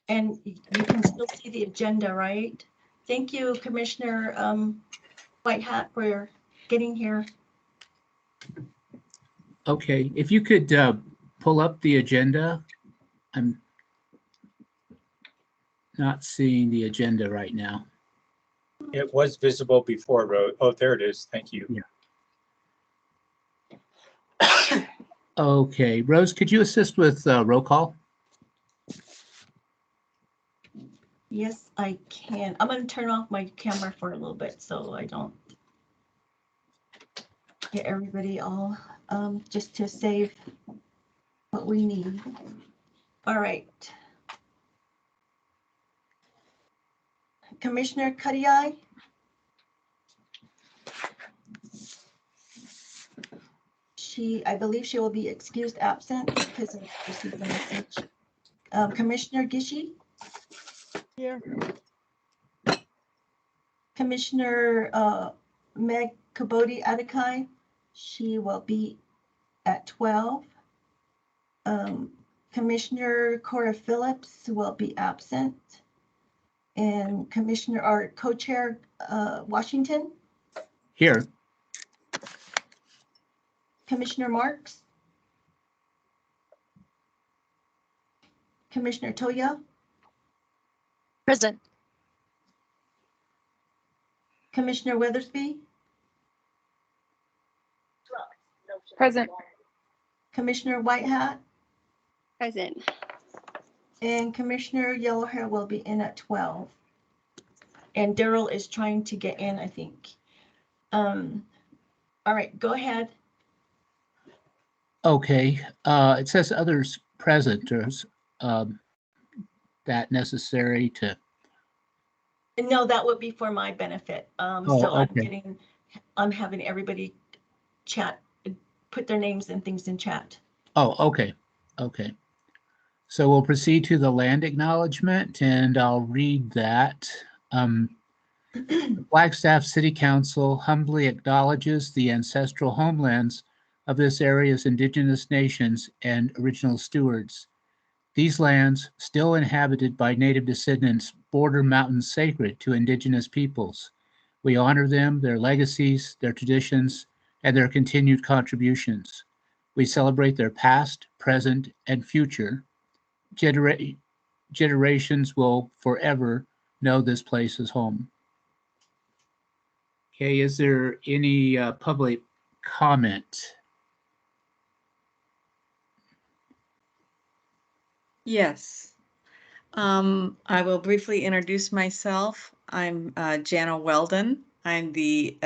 And you can still see the agenda, right? Thank you, Commissioner White Hat, for getting here. Okay, if you could pull up the agenda. I'm not seeing the agenda right now. It was visible before, Rose. Oh, there it is. Thank you. Yeah. Okay, Rose, could you assist with roll call? Yes, I can. I'm going to turn off my camera for a little bit so I don't get everybody all, just to save what we need. All right. Commissioner Cuddy-Eye? I believe she will be excused absent because I received the message. Commissioner Gishi? Here. Commissioner Meg Kabodi Adekai, she will be at 12. Commissioner Cora Phillips will be absent. And Commissioner, our co-chair, Washington. Here. Commissioner Marks. Commissioner Toya. Present. Commissioner Weathersby. Present. Commissioner White Hat. Present. And Commissioner Yellowhair will be in at 12. And Daryl is trying to get in, I think. All right, go ahead. Okay, it says others present. Or that necessary to? No, that would be for my benefit. Oh, so okay. I'm having everybody chat, put their names and things in chat. Oh, okay. Okay. So we'll proceed to the land acknowledgement, and I'll read that. Flagstaff City Council humbly acknowledges the ancestral homelands of this area's indigenous nations and original stewards. These lands, still inhabited by native descendants, border mountains sacred to indigenous peoples. We honor them, their legacies, their traditions, and their continued contributions. We celebrate their past, present, and future. Generations will forever know this place as home. Okay, is there any public comment? Yes. I will briefly introduce myself. I'm Jana Weldon. I'm the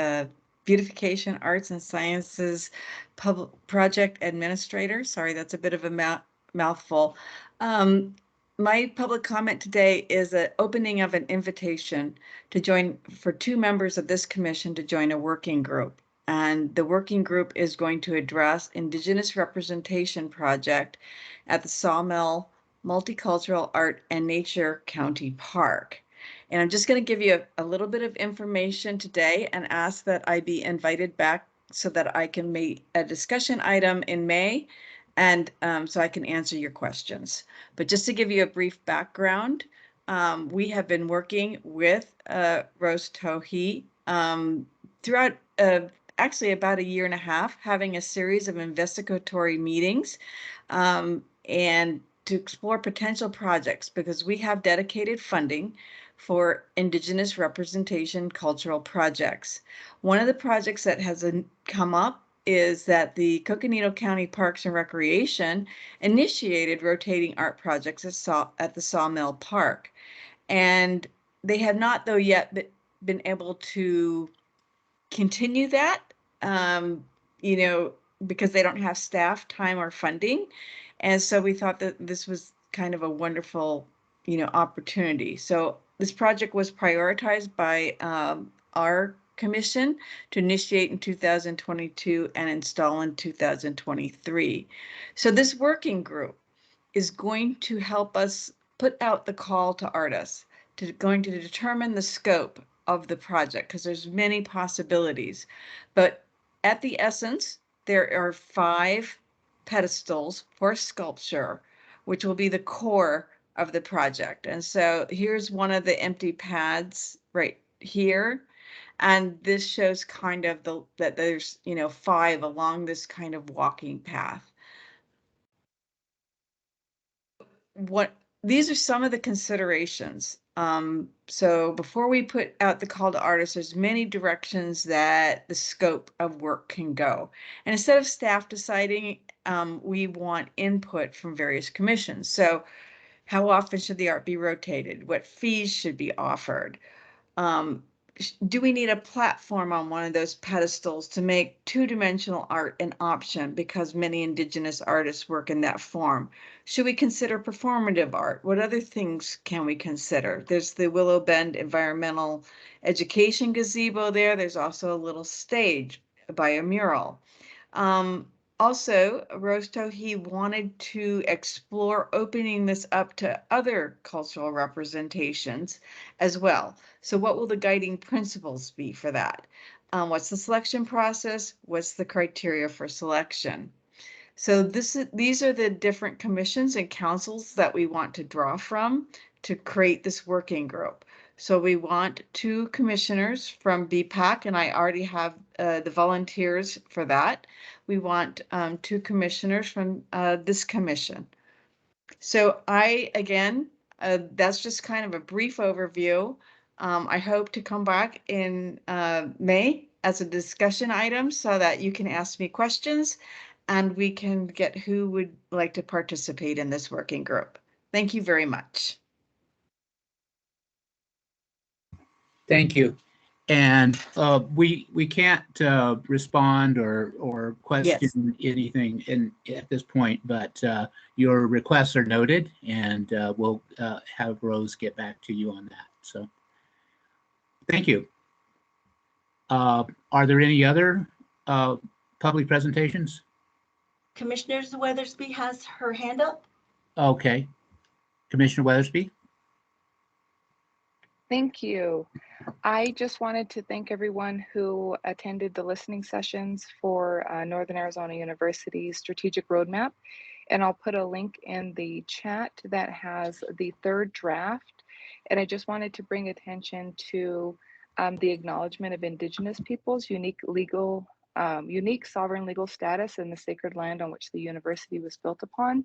Beautification Arts and Sciences Project Administrator. Sorry, that's a bit of a mouthful. My public comment today is an opening of an invitation to join for 2 members of this commission to join a working group. And the working group is going to address Indigenous Representation Project at the Sawmill Multicultural Art and Nature County Park. And I'm just going to give you a little bit of information today and ask that I be invited back so that I can make a discussion item in May, and so I can answer your questions. But just to give you a brief background, we have been working with Rose Tohi throughout actually about 1.5 years, having a series of investigatory meetings and to explore potential projects, because we have dedicated funding for Indigenous representation cultural projects. One of the projects that has come up is that the Coconino County Parks and Recreation initiated rotating art projects at the Sawmill Park. And they have not, though, yet been able to continue that, you know, because they don't have staff, time, or funding. And so we thought that this was kind of a wonderful, you know, opportunity. So this project was prioritized by our commission to initiate in 2022 and install in 2023. So this working group is going to help us put out the call to artists, going to determine the scope of the project, because there's many possibilities. But at the essence, there are 5 pedestals for sculpture, which will be the core of the project. And so here's one of the empty pads right here. And this shows kind of that there's, 5 along this kind of walking path. These are some of the considerations. So before we put out the call to artists, there's many directions that the scope of work can go. And instead of staff deciding, we want input from various commissions. So how often should the art be rotated? What fees should be offered? Do we need a platform on one of those pedestals to make two-dimensional art an option because many Indigenous artists work in that form? Should we consider performative art? What other things can we consider? There's the Willow Bend Environmental Education gazebo there. There's also a little stage by a mural. Also, Rose Tohi wanted to explore opening this up to other cultural representations as well. So what will the guiding principles be for that? What's the selection process? What's the criteria for selection? So these are the different commissions and councils that we want to draw from to create this working group. So we want 2 commissioners from BPAC, and I already have the volunteers for that. We want 2 commissioners from this commission. So that's just kind of a brief overview. I hope to come back in May as a discussion item so that you can ask me questions and we can get who would like to participate in this working group. Thank you very much. Thank you. And we can't respond or question anything at this point, but your requests are noted, and we'll have Rose get back to you on that. So thank you. Are there any other public presentations? Commissioner Weathersby has her hand up. Okay. Commissioner Weathersby? Thank you. I just wanted to thank everyone who attended the listening sessions for Northern Arizona University's strategic roadmap. And I'll put a link in the chat that has the 3rd draft. And I just wanted to bring attention to the acknowledgement of Indigenous peoples' unique sovereign legal status in the sacred land on which the university was built upon,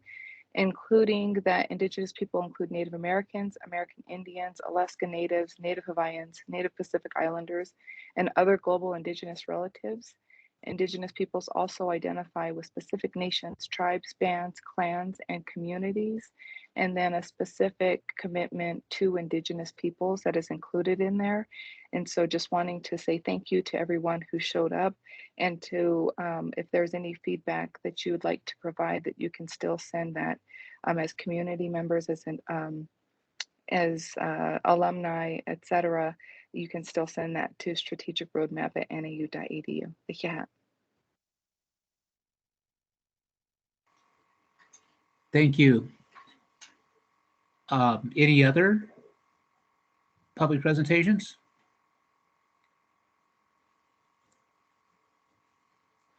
including that Indigenous people include Native Americans, American Indians, Alaska Natives, Native Hawaiians, Native Pacific Islanders, and other global Indigenous relatives. Indigenous peoples also identify with specific nations, tribes, bands, clans, and communities, and then a specific commitment to Indigenous peoples that is included in there. And so just wanting to say thank you to everyone who showed up, and to, if there's any feedback that you would like to provide, that you can still send that as community members, as alumni, etc. You can still send that to strategicroadmap@nau.edu. Thank you. Any other public presentations?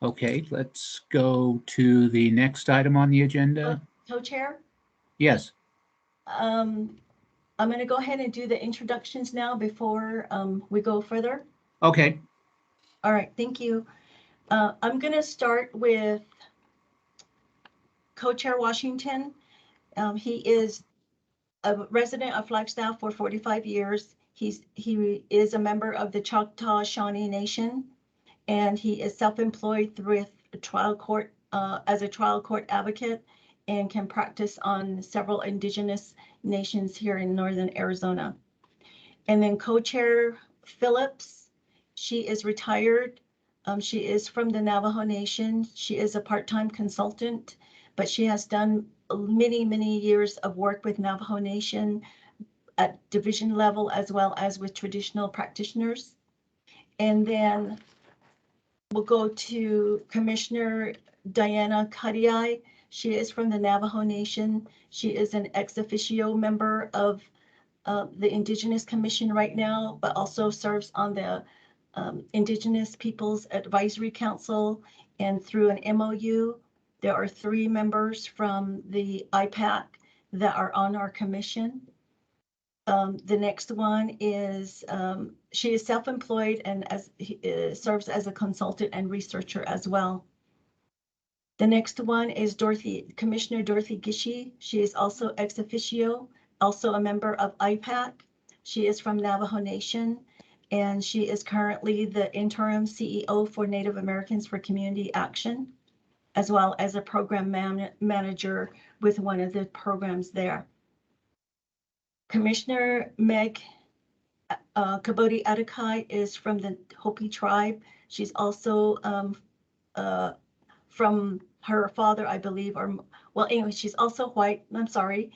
Okay, let's go to the next item on the agenda. Co-chair, Yes. I'm going to go ahead and do the introductions now before we go further. Okay. All right, thank you. I'm going to start with Co-Chair Washington. He is a resident of Flagstaff for 45 years. He is a member of the Choctaw Shawnee Nation, and he is self-employed with a trial court as a trial court advocate, and can practice on several Indigenous nations here in Northern Arizona. And then Co-Chair Phillips, she is retired. She is from the Navajo Nation. She is a part-time consultant, but she has done many, many years of work with Navajo Nation at division level, as well as with traditional practitioners. And then we'll go to Commissioner Diana Cuddy. She is from the Navajo Nation. She is an ex officio member of the Indigenous Commission right now, but also serves on the Indigenous Peoples Advisory Council, and through an MOU. There are 3 members from the IPAC that are on our commission. The next one is, she is self-employed and serves as a consultant and researcher as well. The next one is Commissioner Dorothy Gishy. She is also ex officio, also a member of IPAC. She is from Navajo Nation, and she is currently the interim CEO for Native Americans for Community Action, as well as a program manager with one of the programs there. Commissioner Meg Kabodi Adekai is from the Hopi tribe. She's also from her father, I believe, or well, anyway, she's also white. I'm sorry.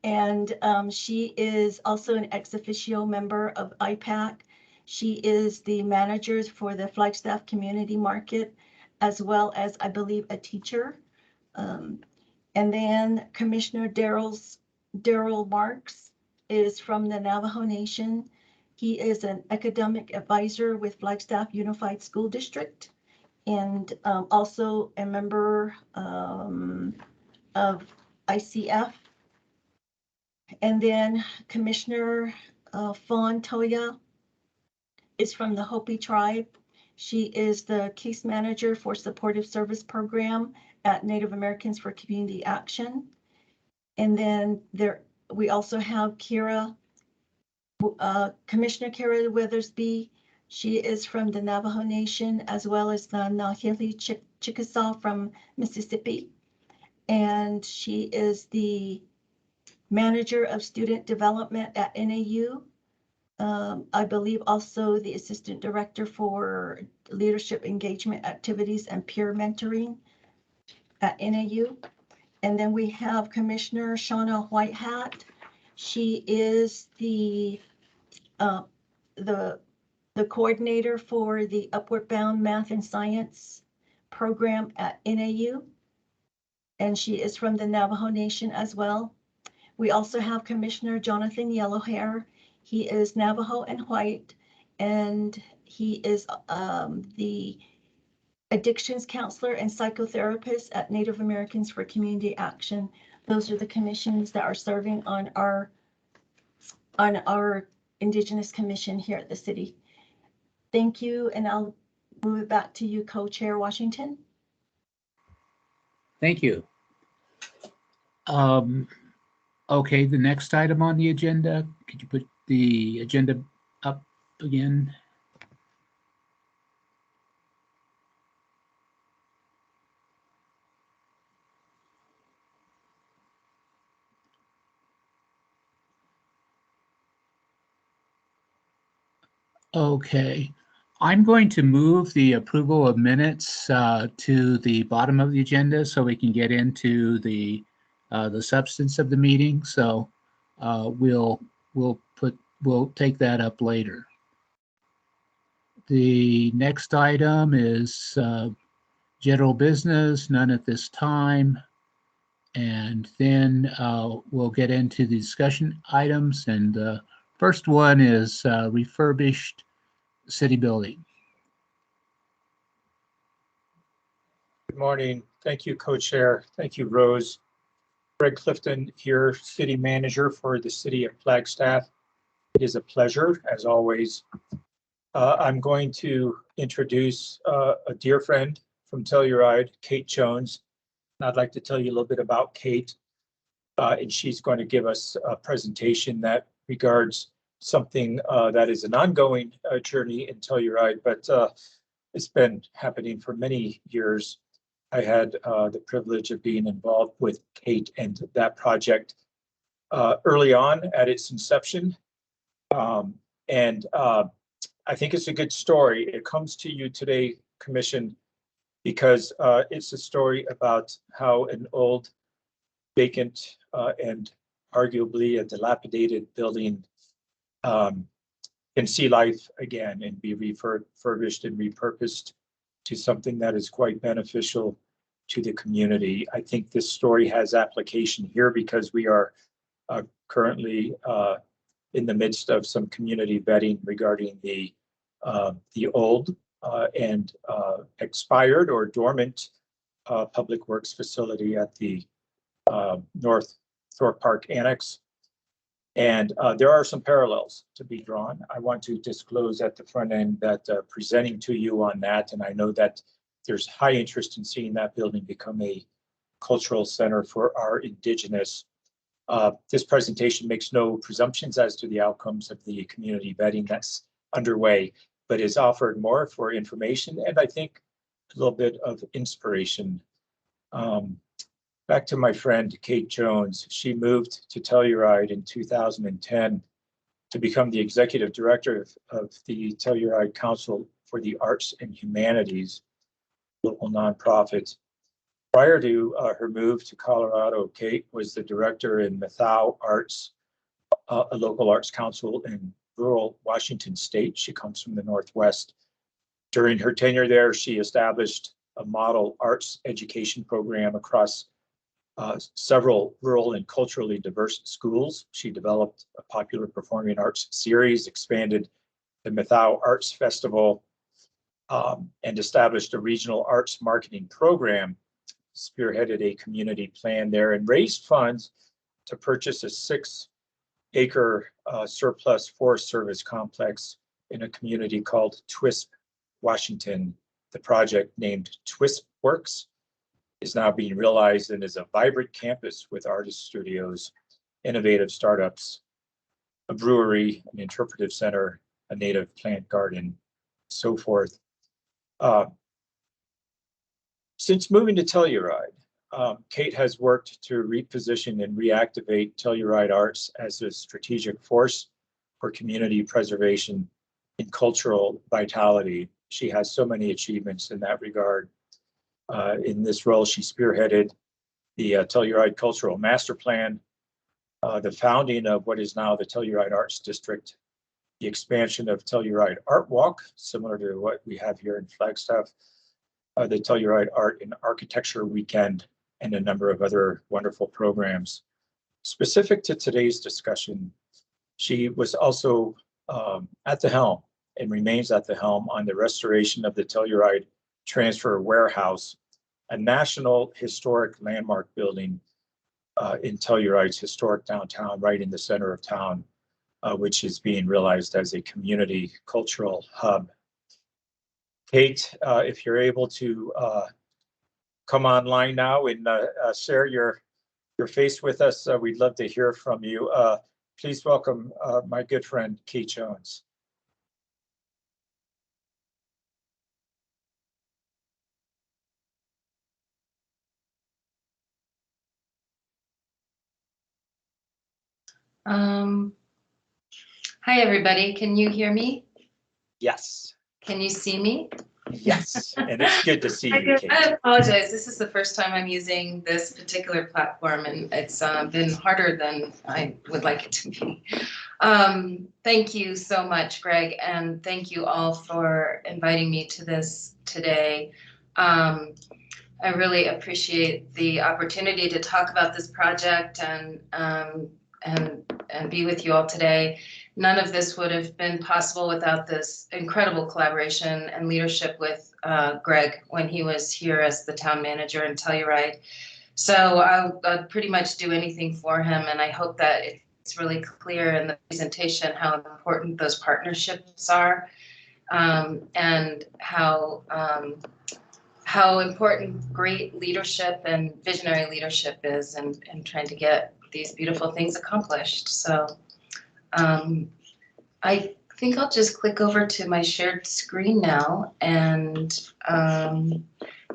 And she is also an ex officio member of IPAC. She is the manager for the Flagstaff Community Market, as well as, I believe, a teacher. And then Commissioner Daryl Marks is from the Navajo Nation. He is an academic advisor with Flagstaff Unified School District, and also a member of ICF. And then Commissioner Fawn Toya is from the Hopi tribe. She is the case manager for Supportive Service Program at Native Americans for Community Action. And then we also have Commissioner Kira Withersby. She is from the Navajo Nation, as well as the Nahili Chickasaw from Mississippi. And she is the manager of student development at NAU. I believe also the assistant director for leadership engagement activities and peer mentoring at NAU. And then we have Commissioner Shauna Whitehat. She is the coordinator for the Upward Bound Math and Science program at NAU. And she is from the Navajo Nation as well. We also have Commissioner Jonathan Yellowhair. He is Navajo and white, and he is the addictions counselor and psychotherapist at Native Americans for Community Action. Those are the commissions that are serving on our Indigenous Commission here at the city. Thank you, and I'll move it back to you, Co-Chair Washington. Thank you. Okay, the next item on the agenda, could you put the agenda up again? Okay, I'm going to move the approval of minutes to the bottom of the agenda so we can get into the substance of the meeting. So we'll take that up later. The next item is general business, none at this time. And then we'll get into the discussion items. And the first one is refurbished city building. Good morning. Thank you, Co-Chair. Thank you, Rose. Greg Clifton here, City Manager for the City of Flagstaff. It is a pleasure, as always. I'm going to introduce a dear friend from Telluride, Kate Jones. And I'd like to tell you a little bit about Kate. And she's going to give us a presentation that regards something that is an ongoing journey in Telluride, but it's been happening for many years. I had the privilege of being involved with Kate and that project early on at its inception. I think it's a good story. It comes to you today, Commission, because it's a story about how an old, vacant, and arguably a dilapidated building can see life again and be refurbished and repurposed to something that is quite beneficial to the community. I think this story has application here because we are currently in the midst of some community vetting regarding the old and expired or dormant public works facility at the north Thorpe Park Annex. And there are some parallels to be drawn. I want to disclose at the front end that presenting to you on that, and I know that there's high interest in seeing that building become a cultural center for our Indigenous. This presentation makes no presumptions as to the outcomes of the community vetting that's underway, but is offered more for information and I think a little bit of inspiration. Back to my friend Kate Jones, she moved to Telluride in 2010 to become the executive director of the Telluride Council for the Arts and Humanities, local nonprofit. Prior to her move to Colorado, Kate was the director in Mathau Arts, a local arts council in rural Washington state. She comes from the Northwest. During her tenure there, she established a model arts education program across several rural and culturally diverse schools. She developed a popular performing arts series, expanded the Mathau Arts Festival, and established a regional arts marketing program, spearheaded a community plan there, and raised funds to purchase a 6-acre surplus Forest Service complex in a community called Twisp, Washington. The project, named Twisp Works, is now being realized and is a vibrant campus with artist studios, innovative startups, a brewery, an interpretive center, a native plant garden, so forth. Since moving to Telluride, Kate has worked to reposition and reactivate Telluride Arts as a strategic force for community preservation and cultural vitality. She has so many achievements in that regard. In this role, she spearheaded the Telluride Cultural Master Plan, the founding of what is now the Telluride Arts District, the expansion of Telluride Art Walk, similar to what we have here in Flagstaff, the Telluride Art and Architecture Weekend, and a number of other wonderful programs. Specific to today's discussion, she was also at the helm and remains at the helm on the restoration of the Telluride Transfer Warehouse, a national historic landmark building in Telluride's historic downtown, right in the center of town, which is being realized as a community cultural hub. Kate, if you're able to come online now and share your face with us, we'd love to hear from you. Please welcome my good friend, Kate Jones. Hi, everybody. Can you hear me? Yes. Can you see me? Yes, and it's good to see you, Kate. I apologize. This is the first time I'm using this particular platform, and it's been harder than I would like it to be. Thank you so much, Greg, and thank you all for inviting me to this today. I really appreciate the opportunity to talk about this project and be with you all today. None of this would have been possible without this incredible collaboration and leadership with Greg when he was here as the town manager in Telluride. So I'll pretty much do anything for him, and I hope that it's really clear in the presentation how important those partnerships are, and how important great leadership and visionary leadership is in trying to get these beautiful things accomplished. So I think I'll just click over to my shared screen now, and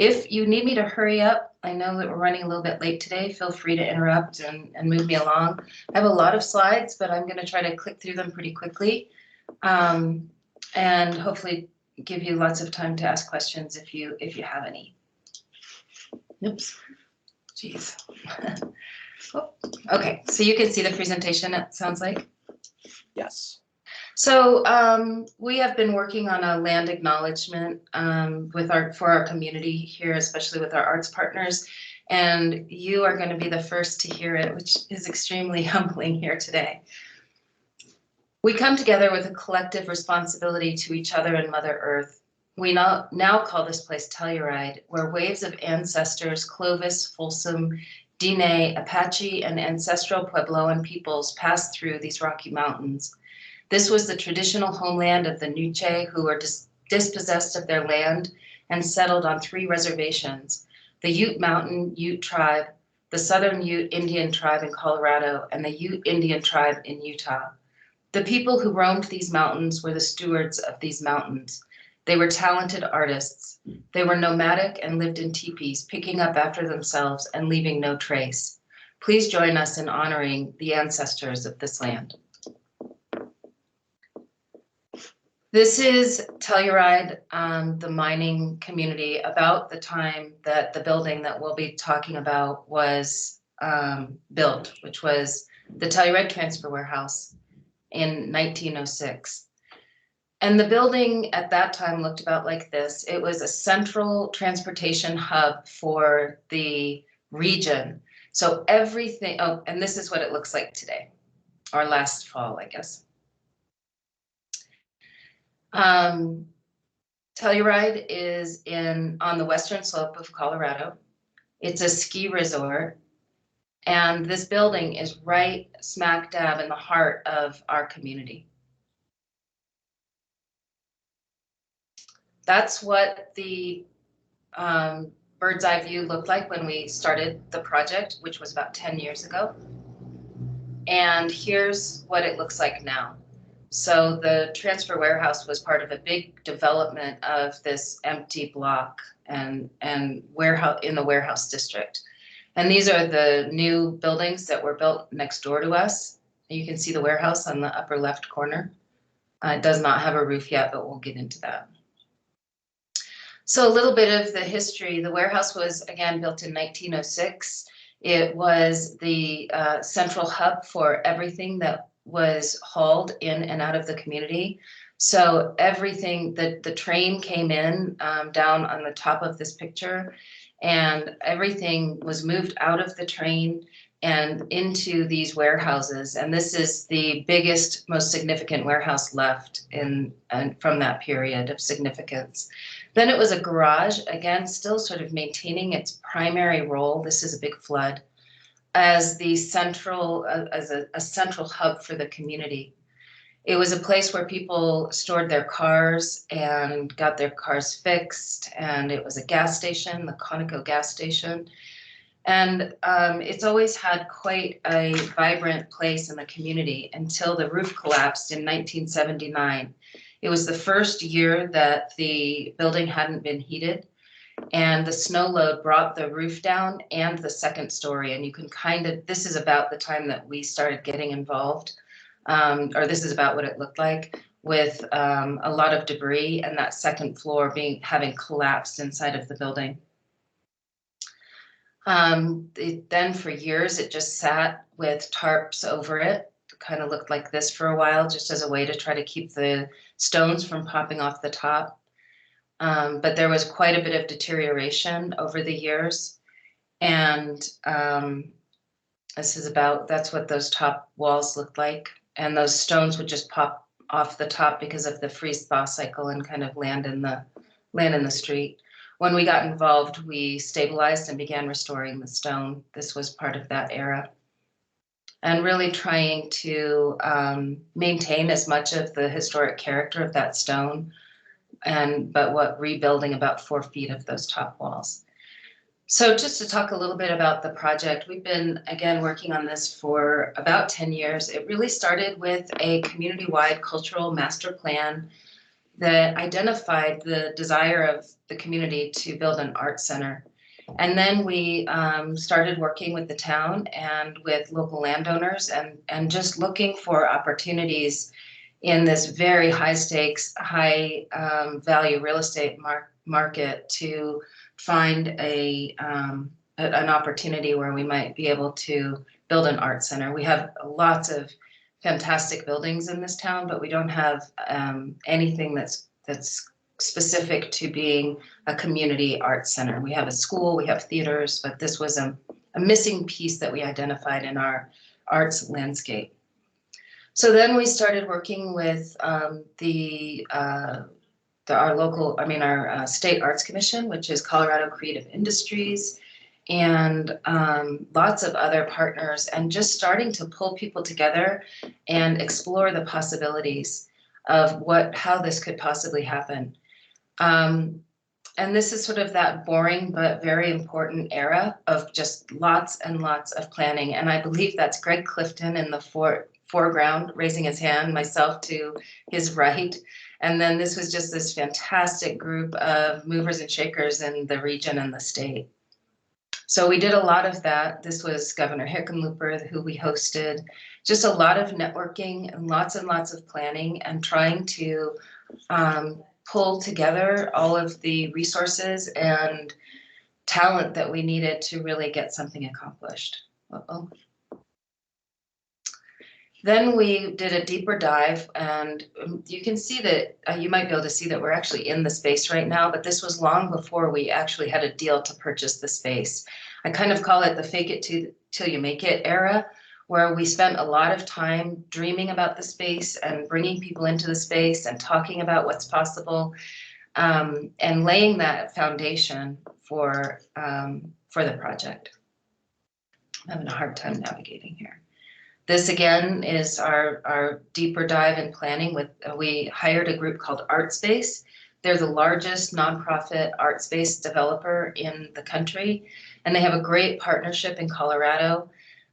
if you need me to hurry up, I know that we're running a little bit late today, feel free to interrupt and move me along. I have a lot of slides, but I'm going to try to click through them pretty quickly, and hopefully give you lots of time to ask questions if you have any. Oops, geez. Oh, okay, so you can see the presentation, it sounds like. Yes. So we have been working on a land acknowledgement for our community here, especially with our arts partners, and you are going to be the first to hear it, which is extremely humbling here today. We come together with a collective responsibility to each other and Mother Earth. We now call this place Telluride, where waves of ancestors, Clovis, Folsom, Diné, Apache, and ancestral Puebloan peoples passed through these Rocky Mountains. This was the traditional homeland of the Nuche, who were dispossessed of their land and settled on 3 reservations: the Ute Mountain Ute tribe, the Southern Ute Indian tribe in Colorado, and the Ute Indian tribe in Utah. The people who roamed these mountains were the stewards of these mountains. They were talented artists. They were nomadic and lived in teepees, picking up after themselves and leaving no trace. Please join us in honoring the ancestors of this land. This is Telluride, the mining community, about the time that the building that we'll be talking about was built, which was the Telluride Transfer Warehouse in 1906. And the building at that time looked about like this. It was a central transportation hub for the region. So everything, oh, and this is what it looks like today, or last fall, I guess. Telluride is on the western slope of Colorado. It's a ski resort. And this building is right smack dab in the heart of our community. That's what the bird's eye view looked like when we started the project, which was about 10 years ago. And here's what it looks like now. So the transfer warehouse was part of a big development of this empty block and warehouse in the warehouse district. And these are the new buildings that were built next door to us. You can see the warehouse on the upper left corner. It does not have a roof yet, but we'll get into that. So a little bit of the history. The warehouse was, again, built in 1906. It was the central hub for everything that was hauled in and out of the community. So everything, the train came in down on the top of this picture, and everything was moved out of the train and into these warehouses. And this is the biggest, most significant warehouse left from that period of significance. Then it was a garage, again, still sort of maintaining its primary role. This is a big flood, as the central, as a central hub for the community. It was a place where people stored their cars and got their cars fixed. And it was a gas station, the Conoco gas station. And it's always had quite a vibrant place in the community until the roof collapsed in 1979. It was the first year that the building hadn't been heated, and the snow load brought the roof down and the second story. And you can this is about the time that we started getting involved, or this is about what it looked like, with a lot of debris and that second floor having collapsed inside of the building. Then for years, it just sat with tarps over it. It kind of looked like this for a while, just as a way to try to keep the stones from popping off the top. But there was quite a bit of deterioration over the years. And that's what those top walls looked like. And those stones would just pop off the top because of the freeze-thaw cycle and kind of land in the street. When we got involved, we stabilized and began restoring the stone. This was part of that era. And really trying to maintain as much of the historic character of that stone, but rebuilding about 4 feet of those top walls. So just to talk a little bit about the project, we've been, again, working on this for about 10 years. It really started with a community-wide cultural master plan that identified the desire of the community to build an art center. And then we started working with the town and with local landowners and just looking for opportunities in this very high stakes, high value real estate market to find an opportunity where we might be able to build an art center. We have lots of fantastic buildings in this town, but we don't have anything that's specific to being a community art center. We have a school, we have theaters, but this was a missing piece that we identified in our arts landscape. So then we started working with our state arts commission, which is Colorado Creative Industries, and lots of other partners, and just starting to pull people together and explore the possibilities of how this could possibly happen. And this is sort of that boring but very important era of just lots and lots of planning. And I believe that's Greg Clifton in the foreground, raising his hand, myself to his right. And then this was just this fantastic group of movers and shakers in the region and the state. So we did a lot of that. This was Governor Hickenlooper, who we hosted. Just a lot of networking and lots of planning and trying to pull together all of the resources and talent that we needed to really get something accomplished. Uh-oh. Then we did a deeper dive, and you can see that, you might be able to see that we're actually in the space right now, but this was long before we actually had a deal to purchase the space. I kind of call it the fake it till you make it era, where we spent a lot of time dreaming about the space and bringing people into the space and talking about what's possible, and laying that foundation for the project. I'm having a hard time navigating here. This again is our deeper dive in planning. We hired a group called ArtSpace. They're the largest nonprofit art space developer in the country, and they have a great partnership in Colorado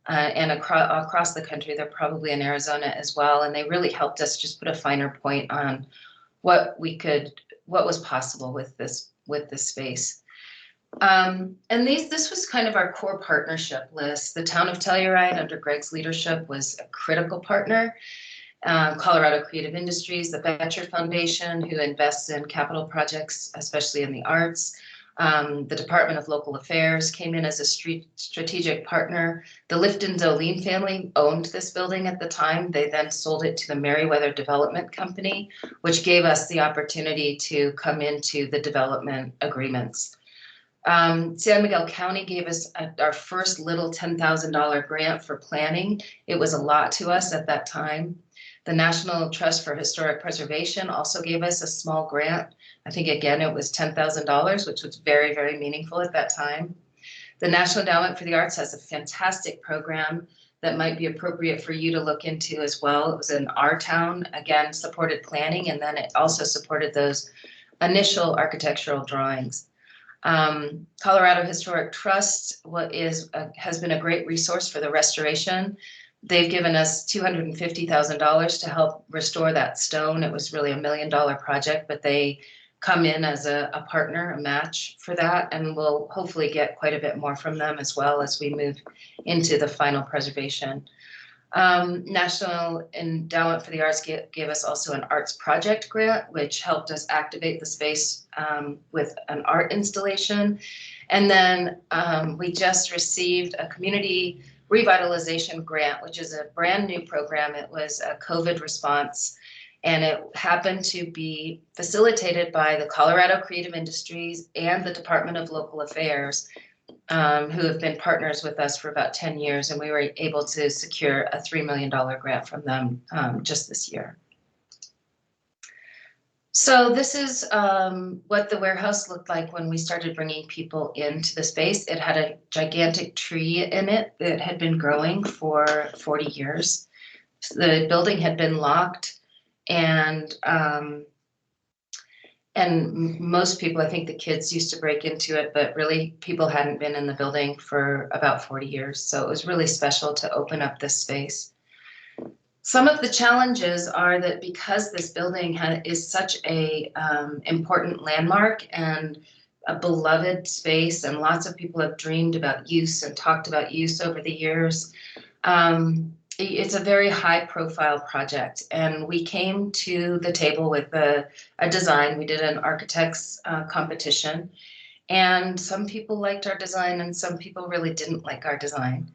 and across the country. They're probably in Arizona as well, and they really helped us just put a finer point on what was possible with this space. And this was kind of our core partnership list. The town of Telluride, under Greg's leadership, was a critical partner. Colorado Creative Industries, the Becher Foundation, who invests in capital projects, especially in the arts. The Department of Local Affairs came in as a strategic partner. The Lifton Dolene family owned this building at the time. They then sold it to the Meriwether Development Company, which gave us the opportunity to come into the development agreements. San Miguel County gave us our first little $10,000 grant for planning. It was a lot to us at that time. The National Trust for Historic Preservation also gave us a small grant. I think again it was $10,000, which was very, very meaningful at that time. The National Endowment for the Arts has a fantastic program that might be appropriate for you to look into as well. It was in our town, again, supported planning, and then it also supported those initial architectural drawings. Colorado Historic Trust has been a great resource for the restoration. They've given us $250,000 to help restore that stone. It was really $1 million project, but they come in as a partner, a match for that, and we'll hopefully get quite a bit more from them as well as we move into the final preservation. National Endowment for the Arts gave us also an arts project grant, which helped us activate the space with an art installation. And then we just received a community revitalization grant, which is a brand new program. It was a COVID response, and it happened to be facilitated by the Colorado Creative Industries and the Department of Local Affairs, who have been partners with us for about 10 years, and we were able to secure a $3 million grant from them just this year. So this is what the warehouse looked like when we started bringing people into the space. It had a gigantic tree in it that had been growing for 40 years. The building had been locked, and most people, I think the kids used to break into it, but really people hadn't been in the building for about 40 years. So it was really special to open up this space. Some of the challenges are that because this building is such a important landmark and a beloved space, and lots of people have dreamed about use and talked about use over the years, it's a very high profile project, and we came to the table with a design. We did an architect's competition, and some people liked our design and some people really didn't like our design.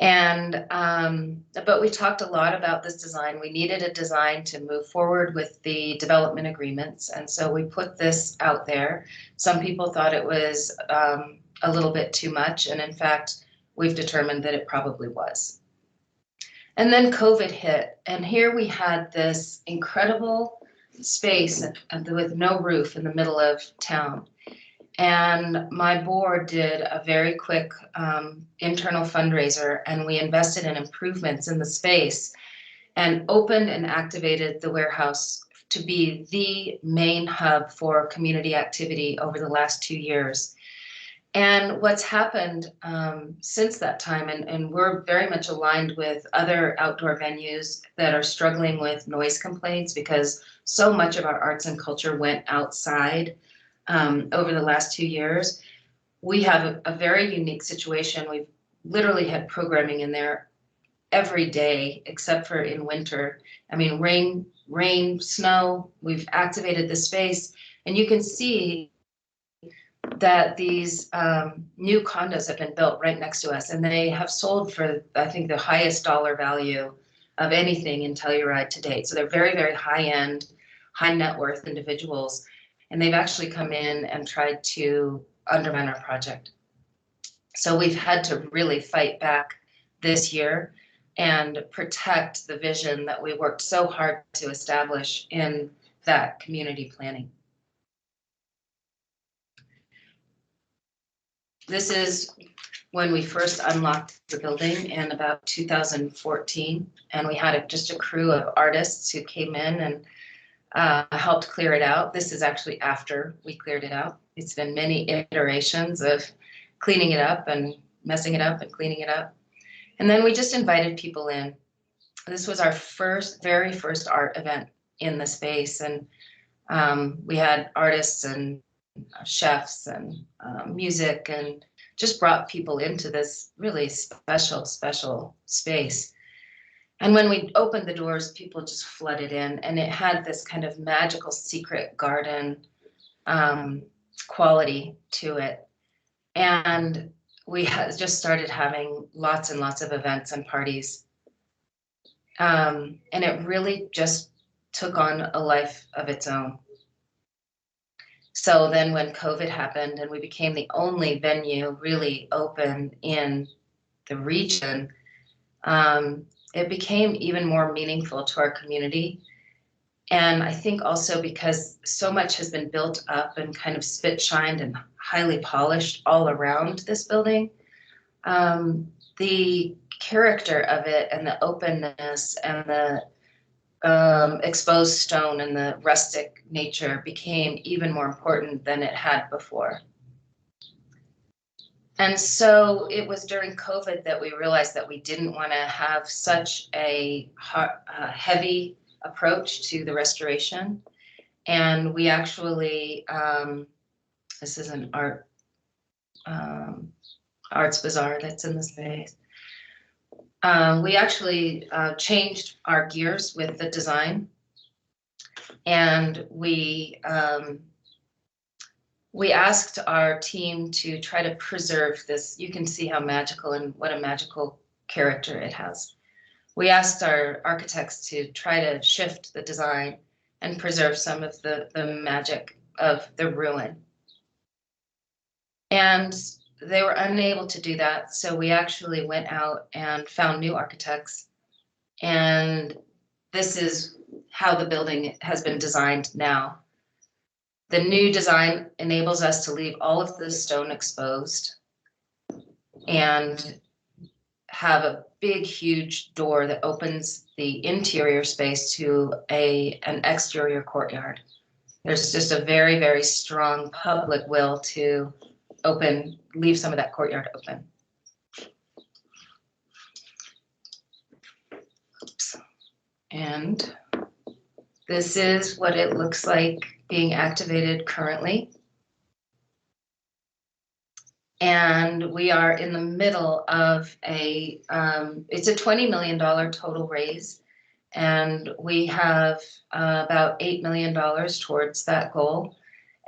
And but we talked a lot about this design. We needed a design to move forward with the development agreements, and so we put this out there. Some people thought it was a little bit too much, and in fact we've determined that it probably was. And then COVID hit, and here we had this incredible space with no roof in the middle of town. And my board did a very quick internal fundraiser, and we invested in improvements in the space and opened and activated the warehouse to be the main hub for community activity over the last 2 years. And what's happened since that time, and we're very much aligned with other outdoor venues that are struggling with noise complaints, because so much of our arts and culture went outside over the last 2 years. We have a very unique situation. We've literally had programming in there every day, except for in winter. I mean, rain, snow, we've activated the space, and you can see that these new condos have been built right next to us, and they have sold for, I think, the highest dollar value of anything in Telluride to date. So they're very, very high-end, high net worth individuals, and they've actually come in and tried to undermine our project. So we've had to really fight back this year and protect the vision that we worked so hard to establish in that community planning. This is when we first unlocked the building in about 2014, and we had just a crew of artists who came in and helped clear it out. This is actually after we cleared it out. It's been many iterations of cleaning it up and messing it up and cleaning it up. And then we just invited people in. This was our very first art event in the space, and we had artists and chefs and music, and just brought people into this really special space. And when we opened the doors, people just flooded in, and it had this kind of magical secret garden quality to it. And we just started having lots and lots of events and parties. And it really just took on a life of its own. So then when COVID happened and we became the only venue really open in the region, it became even more meaningful to our community. And I think also because so much has been built up and kind of spit shined and highly polished all around this building, the character of it and the openness and the exposed stone and the rustic nature became even more important than it had before. And so it was during COVID that we realized that we didn't want to have such a heavy approach to the restoration. And we actually, this is an arts bazaar that's in the space. We actually changed our gears with the design, and we asked our team to try to preserve this. You can see how magical and what a magical character it has. We asked our architects to try to shift the design and preserve some of the magic of the ruin. And they were unable to do that, so we actually went out and found new architects. And this is how the building has been designed now. The new design enables us to leave all of the stone exposed and have a big, huge door that opens the interior space to an exterior courtyard. There's just a very, very strong public will to leave some of that courtyard open. Oops. And this is what it looks like being activated currently. And we are in the middle of it's a $20 million total raise. And we have about $8 million towards that goal.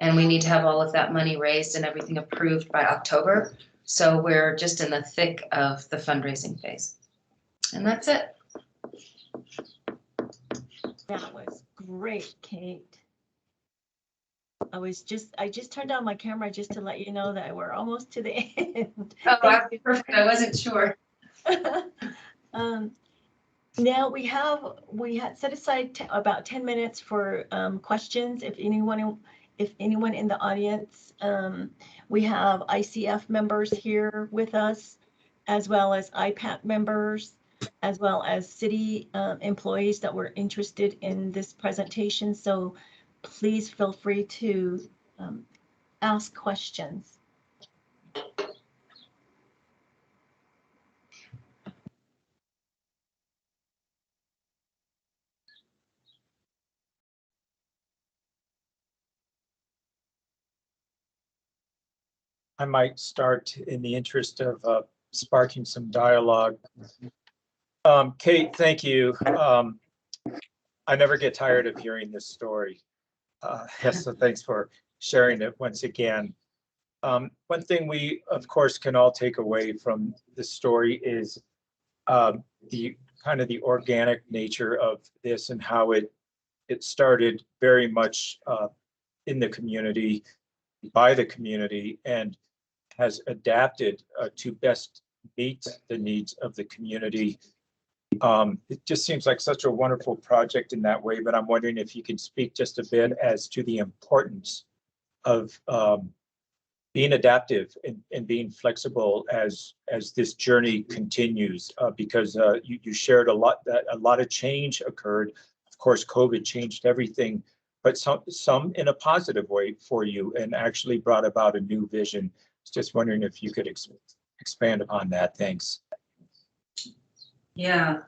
And we need to have all of that money raised and everything approved by October. So we're just in the thick of the fundraising phase. And that's it. That was great, Kate. I just turned on my camera just to let you know that we're almost to the end. Oh, perfect. I wasn't sure. Now we had set aside about 10 minutes for questions. If anyone if anyone in the audience, we have ICF members here with us, as well as IPAC members, as well as city employees that were interested in this presentation. So please feel free to ask questions. I might start in the interest of sparking some dialogue. Kate, thank you. I never get tired of hearing this story. Yes, so thanks for sharing it once again. One thing we, of course, can all take away from this story is the kind of the organic nature of this and how it started very much in the community, by the community, and has adapted to best meet the needs of the community. It just seems like such a wonderful project in that way, but I'm wondering if you can speak just a bit as to the importance of being adaptive and being flexible as this journey continues, because you shared a lot that a lot of change occurred. Of course, COVID changed everything, but some in a positive way for you and actually brought about a new vision. Just wondering if you could expand upon that. Thanks. Yeah,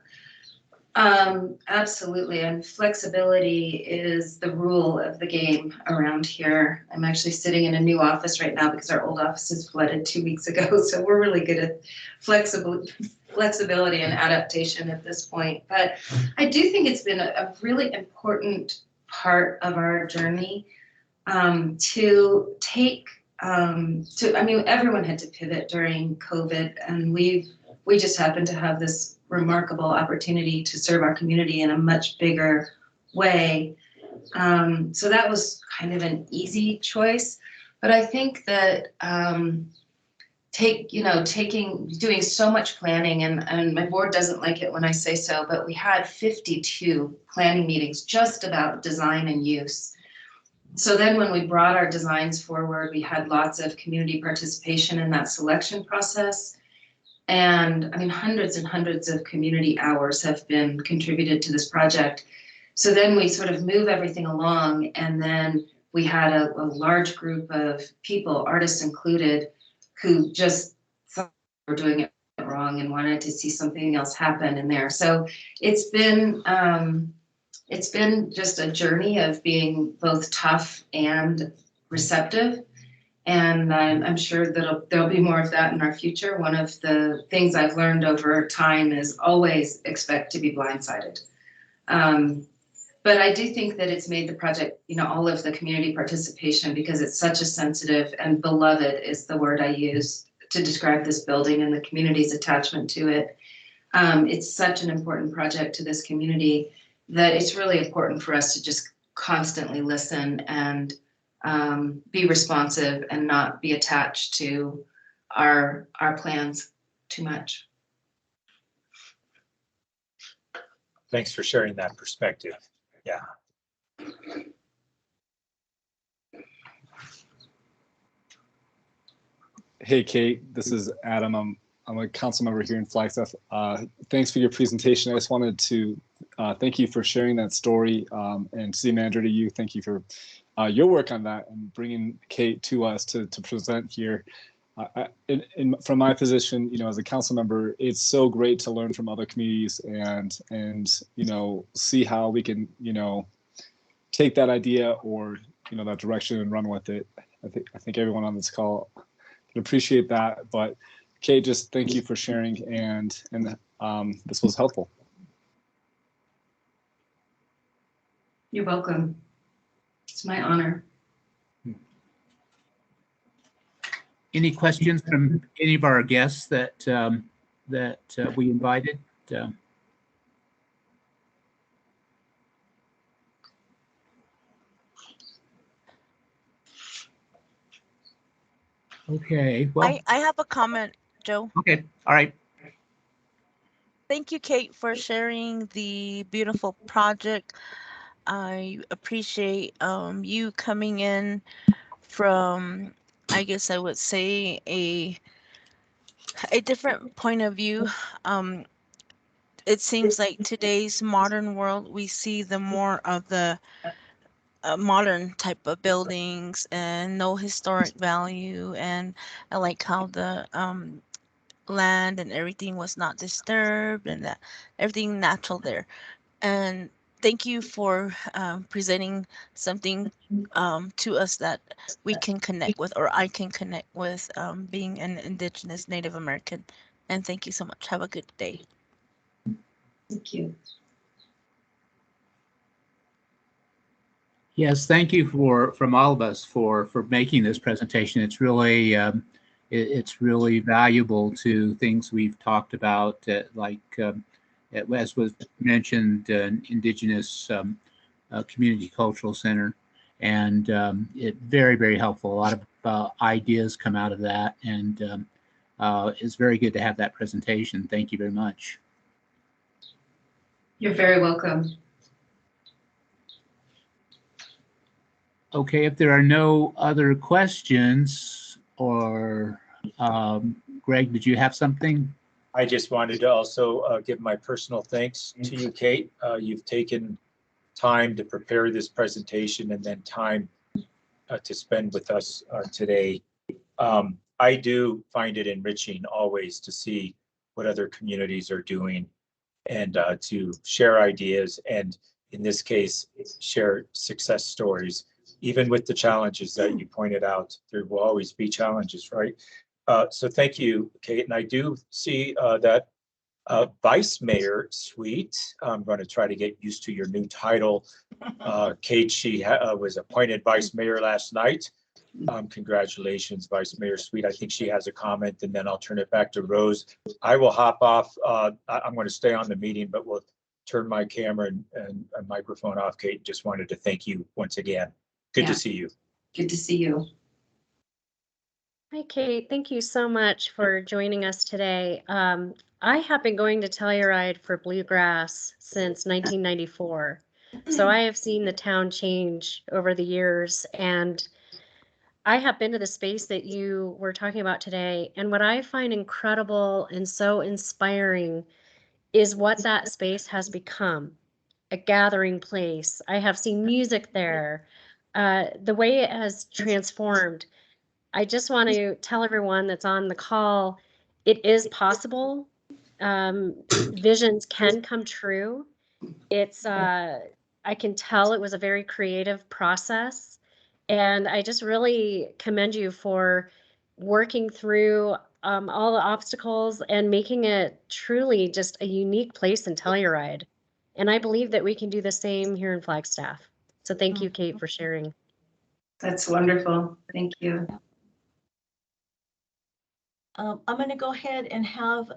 absolutely. And flexibility is the rule of the game around here. I'm actually sitting in a new office right now because our old office is flooded 2 weeks ago. So we're really good at flexibility and adaptation at this point. But I do think it's been a really important part of our journey to take I mean, everyone had to pivot during COVID, and we just happened to have this remarkable opportunity to serve our community in a much bigger way. So that was kind of an easy choice. But I think that doing so much planning, and my board doesn't like it when I say so, but we had 52 planning meetings just about design and use. So then when we brought our designs forward, we had lots of community participation in that selection process. And I mean, hundreds and hundreds of community hours have been contributed to this project. So then we sort of move everything along, and then we had a large group of people, artists included, who just thought we were doing it wrong and wanted to see something else happen in there. So it's been just a journey of being both tough and receptive. And I'm sure that there'll be more of that in our future. One of the things I've learned over time is always expect to be blindsided. But I do think that it's made the project, all of the community participation, because it's such a sensitive and beloved is the word I use to describe this building and the community's attachment to it. It's such an important project to this community that it's really important for us to just constantly listen and be responsive and not be attached to our plans too much. Thanks for sharing that perspective. Yeah. Hey, Kate, this is Adam. I'm a council member here in Flagstaff. Thanks for your presentation. I just wanted to thank you for sharing that story, and city manager, to you, thank you for your work on that and bringing Kate to us to present here. From my position, as a council member, it's so great to learn from other communities and see how we can take that idea or that direction and run with it. I think everyone on this call can appreciate that. But Kate, just thank you for sharing, and this was helpful. You're welcome. It's my honor. Any questions from any of our guests that we invited? Okay. Well, I have a comment, Joe. okay. All right. Thank you, Kate, for sharing the beautiful project. I appreciate you coming in from, I guess I would say, a different point of view. It seems like today's modern world, we see the more of the modern type of buildings and no historic value, and I like how the land and everything was not disturbed, and that everything natural there. And thank you for presenting something to us that we can connect with, or I can connect with, being an Indigenous Native American. And thank you so much. Have a good day. Thank you. Yes, thank you from all of us for making this presentation. It's really it's really valuable to things we've talked about, as was mentioned, Indigenous Community Cultural Center, and it very helpful. A lot of ideas come out of that, and it's very good to have that presentation. Thank you very much. You're very welcome. Okay, if there are no other questions, or Greg, did you have something? I just wanted to also give my personal thanks to you, Kate. You've taken time to prepare this presentation and then time to spend with us today. I do find it enriching always to see what other communities are doing and to share ideas, and in this case, share success stories. Even with the challenges that you pointed out, there will always be challenges, right? So thank you, Kate. And I do see that Vice Mayor Sweet, I'm going to try to get used to your new title. Kate, she was appointed Vice Mayor last night. Congratulations, Vice Mayor Sweet. I think she has a comment, and then I'll turn it back to Rose. I will hop off. I'm going to stay on the meeting, but we'll turn my camera and microphone off. Kate, just wanted to thank you once again. Good to see you. Good to see you. Hi, Kate. Thank you so much for joining us today. I have been going to Telluride for Bluegrass since 1994. So I have seen the town change over the years, and I have been to the space that you were talking about today. And what I find incredible and so inspiring is what that space has become, a gathering place. I have seen music there, the way it has transformed. I just want to tell everyone that's on the call, it is possible. Visions can come true. It's, I can tell it was a very creative process. And I just really commend you for working through all the obstacles and making it truly just a unique place in Telluride. And I believe that we can do the same here in Flagstaff. So thank you, Kate, for sharing. That's wonderful. Thank you. I'm going to go ahead and have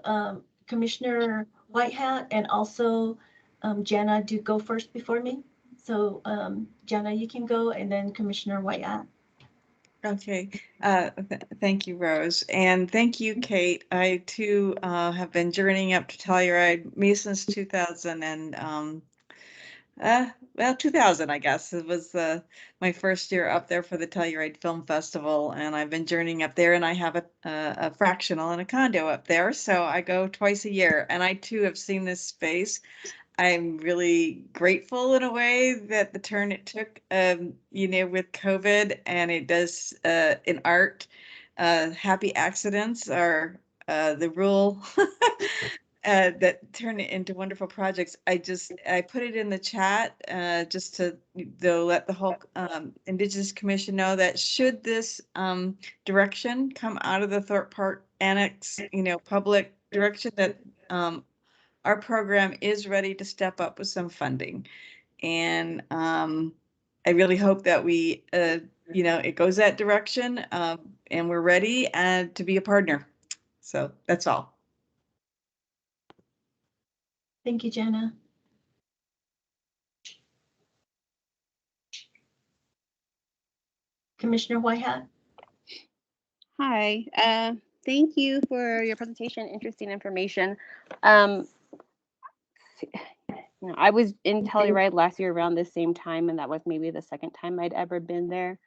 Commissioner Whitehat and also Jana do go first before me. So Jana, you can go, and then Commissioner Whitehat. Okay, thank you, Rose, and thank you, Kate. I too have been journeying up to Telluride, me since 2000 and well, 2000, I guess. It was my first year up there for the Telluride Film Festival, and I've been journeying up there, and I have a fractional and a condo up there, so I go twice a year, and I too have seen this space. I'm really grateful in a way that the turn it took, with COVID, and it does in art. Happy accidents are the rule. That turn it into wonderful projects. I put it in the chat just to let the whole Indigenous Commission know that should this direction come out of the Thorpe Park Annex, public direction, that our program is ready to step up with some funding. And I really hope that we, it goes that direction, and we're ready to be a partner. So that's all. Thank you, Jana. Commissioner Whitehat. Hi, thank you for your presentation, interesting information. I was in Telluride last year around the same time, and that was maybe the second time I'd ever been there.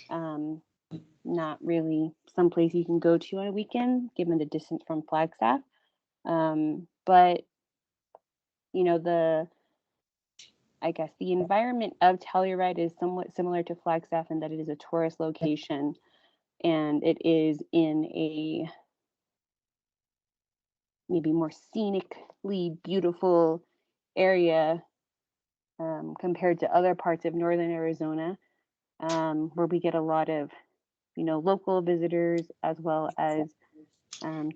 Not really someplace you can go to on a weekend, given the distance from Flagstaff. But you know, I guess the environment of Telluride is somewhat similar to Flagstaff in that it is a tourist location, and it is in a maybe more scenically beautiful area compared to other parts of northern Arizona, where we get a lot of, local visitors as well as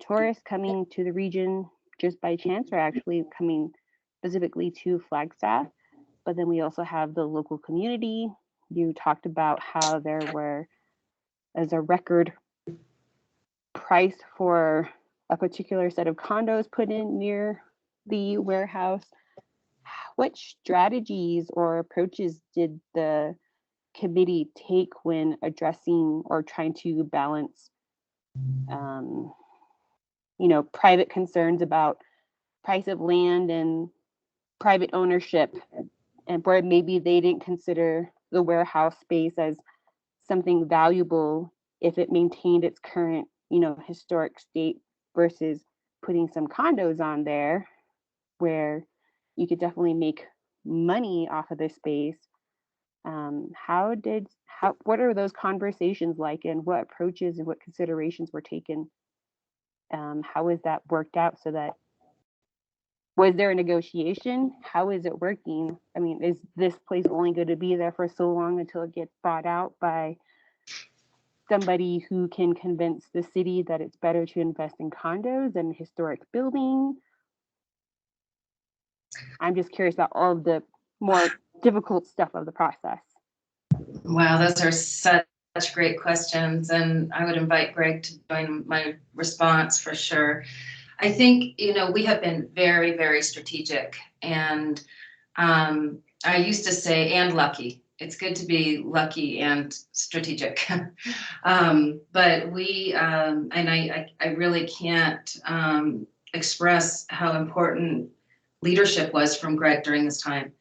tourists coming to the region just by chance, or actually coming specifically to Flagstaff. But then we also have the local community. You talked about how there was a record price for a particular set of condos put in near the warehouse. What strategies or approaches did the committee take when addressing or trying to balance, private concerns about price of land and private ownership, and where maybe they didn't consider the warehouse space as something valuable if it maintained its current, historic state, versus putting some condos on there where you could definitely make money off of this space. What are those conversations like, and what approaches and what considerations were taken? How is that worked out? Was there a negotiation? How is it working? I mean, is this place only going to be there for so long until it gets bought out by somebody who can convince the city that it's better to invest in condos and historic building? I'm just curious about all of the more difficult stuff of the process. Wow, those are such great questions, and I would invite Greg to join my response for sure. I think, we have been very, very strategic, and I used to say, and lucky. It's good to be lucky and strategic. But we, and I really can't express how important leadership was from Greg during this time.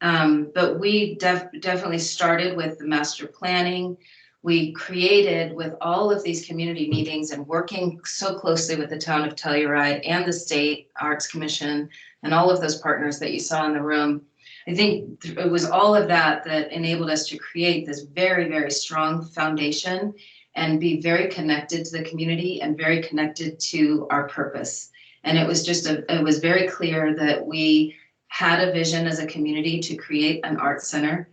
But we definitely started with the master planning. We created, with all of these community meetings and working so closely with the town of Telluride and the State Arts Commission and all of those partners that you saw in the room, I think it was all of that that enabled us to create this very, very strong foundation and be very connected to the community and very connected to our purpose. And it was it was very clear that we had a vision as a community to create an arts center.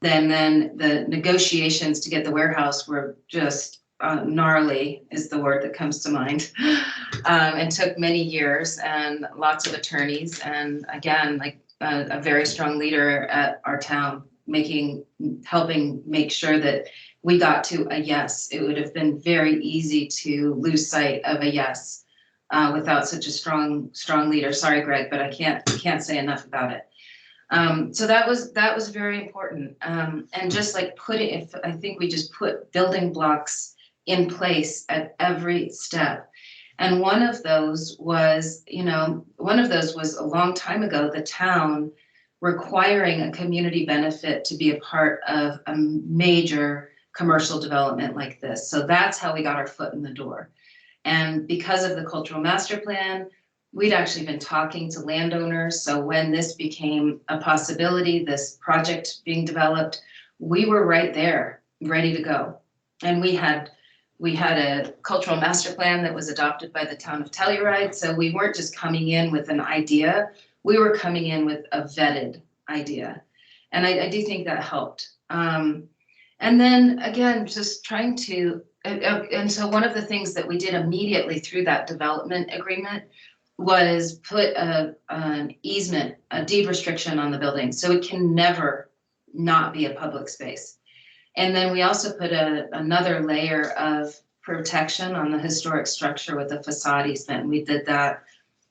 Then the negotiations to get the warehouse were just gnarly, is the word that comes to mind, and took many years and lots of attorneys. And again, like a very strong leader at our town, helping make sure that we got to a yes. It would have been very easy to lose sight of a yes without such a strong leader. Sorry, Greg, but I can't say enough about it. So that was very important. And just like I think we just put building blocks in place at every step. And one of those was a long time ago, the town requiring a community benefit to be a part of a major commercial development like this. So that's how we got our foot in the door. And because of the cultural master plan, we'd actually been talking to landowners. So when this became a possibility, this project being developed, we were right there, ready to go. And we had a cultural master plan that was adopted by the town of Telluride. So we weren't just coming in with an idea, we were coming in with a vetted idea. And I do think that helped. And then again, just trying to, and so one of the things that we did immediately through that development agreement was put an easement, a deed restriction on the building, so it can never not be a public space. And then we also put another layer of protection on the historic structure with the facade easement. We did that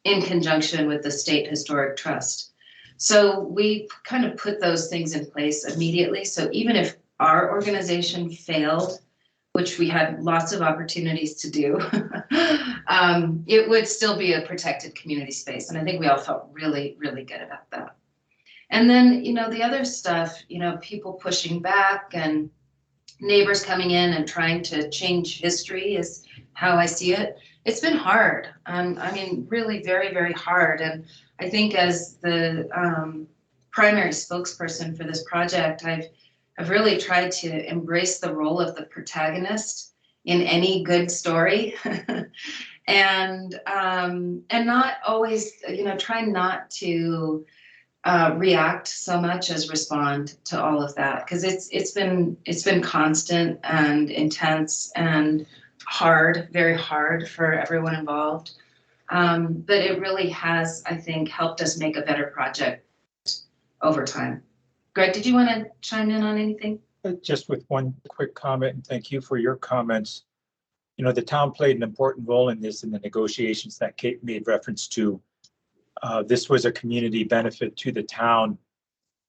in conjunction with the State Historic Trust. So we kind of put those things in place immediately. So even if our organization failed, which we had lots of opportunities to do, it would still be a protected community space. And I think we all felt really, really good about that. And then, the other stuff, people pushing back and neighbors coming in and trying to change history is how I see it. It's been hard. I mean, really very, very hard. And I think as the primary spokesperson for this project, I've really tried to embrace the role of the protagonist in any good story. and not always, try not to react so much as respond to all of that, because it's been constant and intense and hard, very hard for everyone involved. But it really has, I think, helped us make a better project over time. Greg, did you want to chime in on anything? Just with one quick comment, and thank you for your comments. The town played an important role in this in the negotiations that Kate made reference to. This was a community benefit to the town.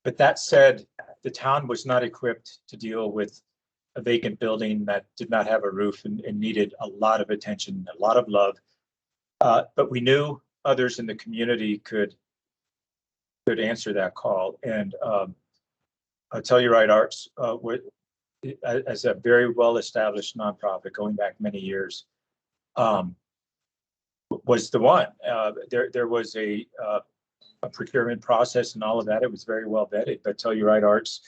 But that said, the town was not equipped to deal with a vacant building that did not have a roof and needed a lot of attention, a lot of love. But we knew others in the community could answer that call. And Telluride Arts, as a very well-established nonprofit going back many years, was the one. There was a procurement process and all of that. It was very well vetted, but Telluride Arts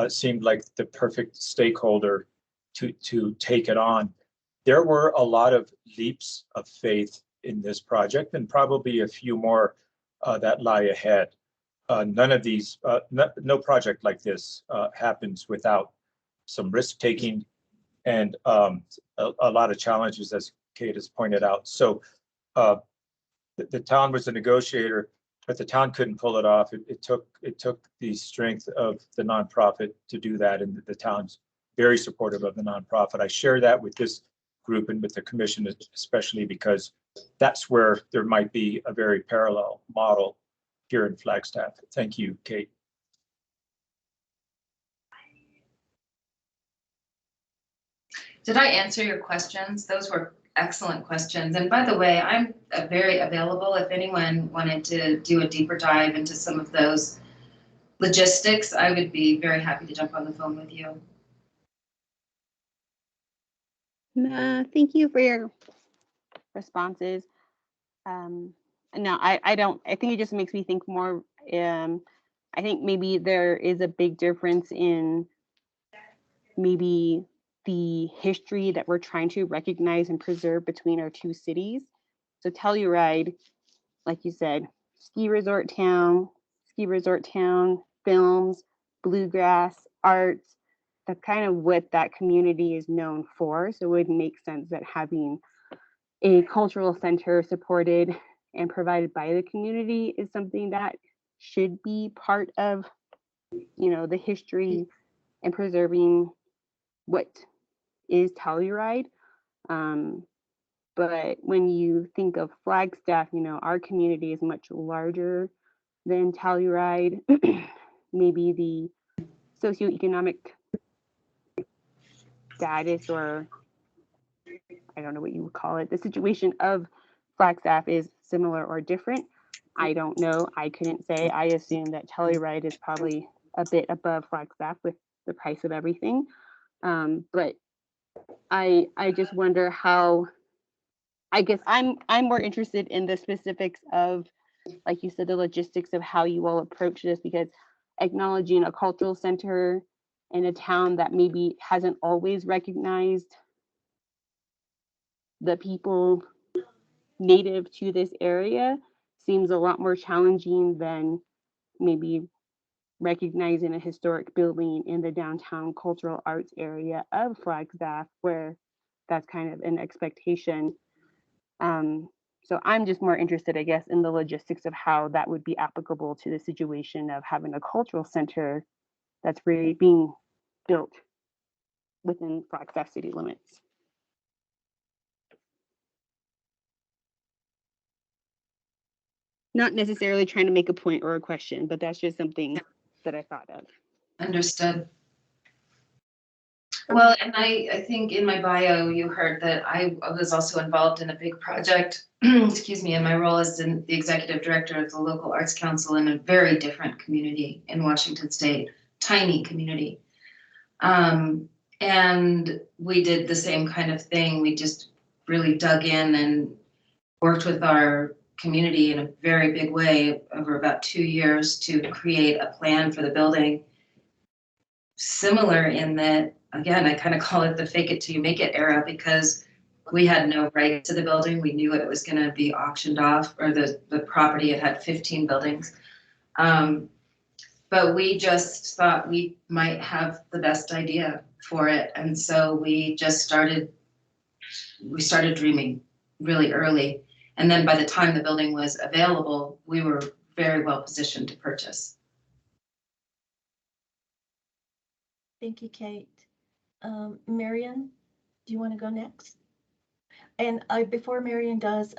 seemed like the perfect stakeholder to take it on. There were a lot of leaps of faith in this project, and probably a few more that lie ahead. None of these, no project like this happens without some risk taking and a lot of challenges, as Kate has pointed out. So the town was a negotiator, but the town couldn't pull it off. It took the strength of the nonprofit to do that, and the town's very supportive of the nonprofit. I share that with this group and with the commission, especially because that's where there might be a very parallel model here in Flagstaff. Thank you, Kate. Did I answer your questions? Those were excellent questions. And by the way, I'm very available if anyone wanted to do a deeper dive into some of those logistics. I would be very happy to jump on the phone with you. Thank you for your responses. No, I don't. I think it just makes me think more. I think maybe there is a big difference in maybe the history that we're trying to recognize and preserve between our two cities. So Telluride, like you said, ski resort town, films, bluegrass, arts. That's kind of what that community is known for. So it would make sense that having a cultural center supported and provided by the community is something that should be part of, the history and preserving what is Telluride. But when you think of Flagstaff, our community is much larger than Telluride. Maybe the socioeconomic status, or I don't know what you would call it, the situation of Flagstaff is similar or different. I don't know. I couldn't say. I assume that Telluride is probably a bit above Flagstaff with the price of everything. But I just wonder how, I guess I'm more interested in the specifics of, like you said, the logistics of how you will approach this, because acknowledging a cultural center in a town that maybe hasn't always recognized the people native to this area seems a lot more challenging than maybe recognizing a historic building in the downtown cultural arts area of Flagstaff, where that's kind of an expectation. So I'm just more interested, I guess, in the logistics of how that would be applicable to the situation of having a cultural center that's really being built within Flagstaff city limits. Not necessarily trying to make a point or a question, but that's just something that I thought of. Understood. Well, and I think in my bio, you heard that I was also involved in a big project, excuse me, in my role as the executive director of the local arts council in a very different community in Washington State, tiny community. And we did the same kind of thing. We just really dug in and worked with our community in a very big way over about 2 years to create a plan for the building. Similar in that, again, I kind of call it the fake it till you make it era, because we had no right to the building. We knew it was going to be auctioned off, or the property, it had 15 buildings. But we just thought we might have the best idea for it. And so we started dreaming really early. And then by the time the building was available, we were very well positioned to purchase. Thank you, Kate. Marion, do you want to go next? And before Marion does,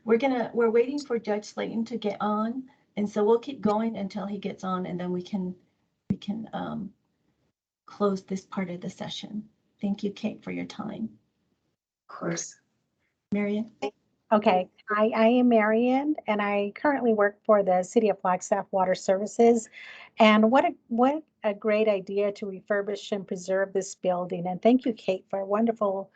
we're waiting for Judge Slayton to get on, and so we'll keep going until he gets on, and then we can close this part of the session. Thank you, Kate, for your time. Of course. Marion? Okay, I am Marion, and I currently work for the City of Flagstaff Water Services. And what a great idea to refurbish and preserve this building. And thank you, Kate, for a wonderful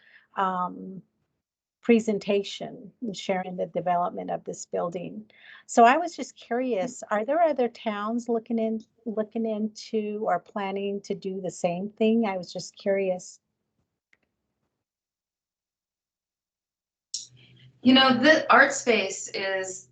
presentation and sharing the development of this building. So I was just curious, are there other towns looking into or planning to do the same thing? I was just curious. You know, the art space is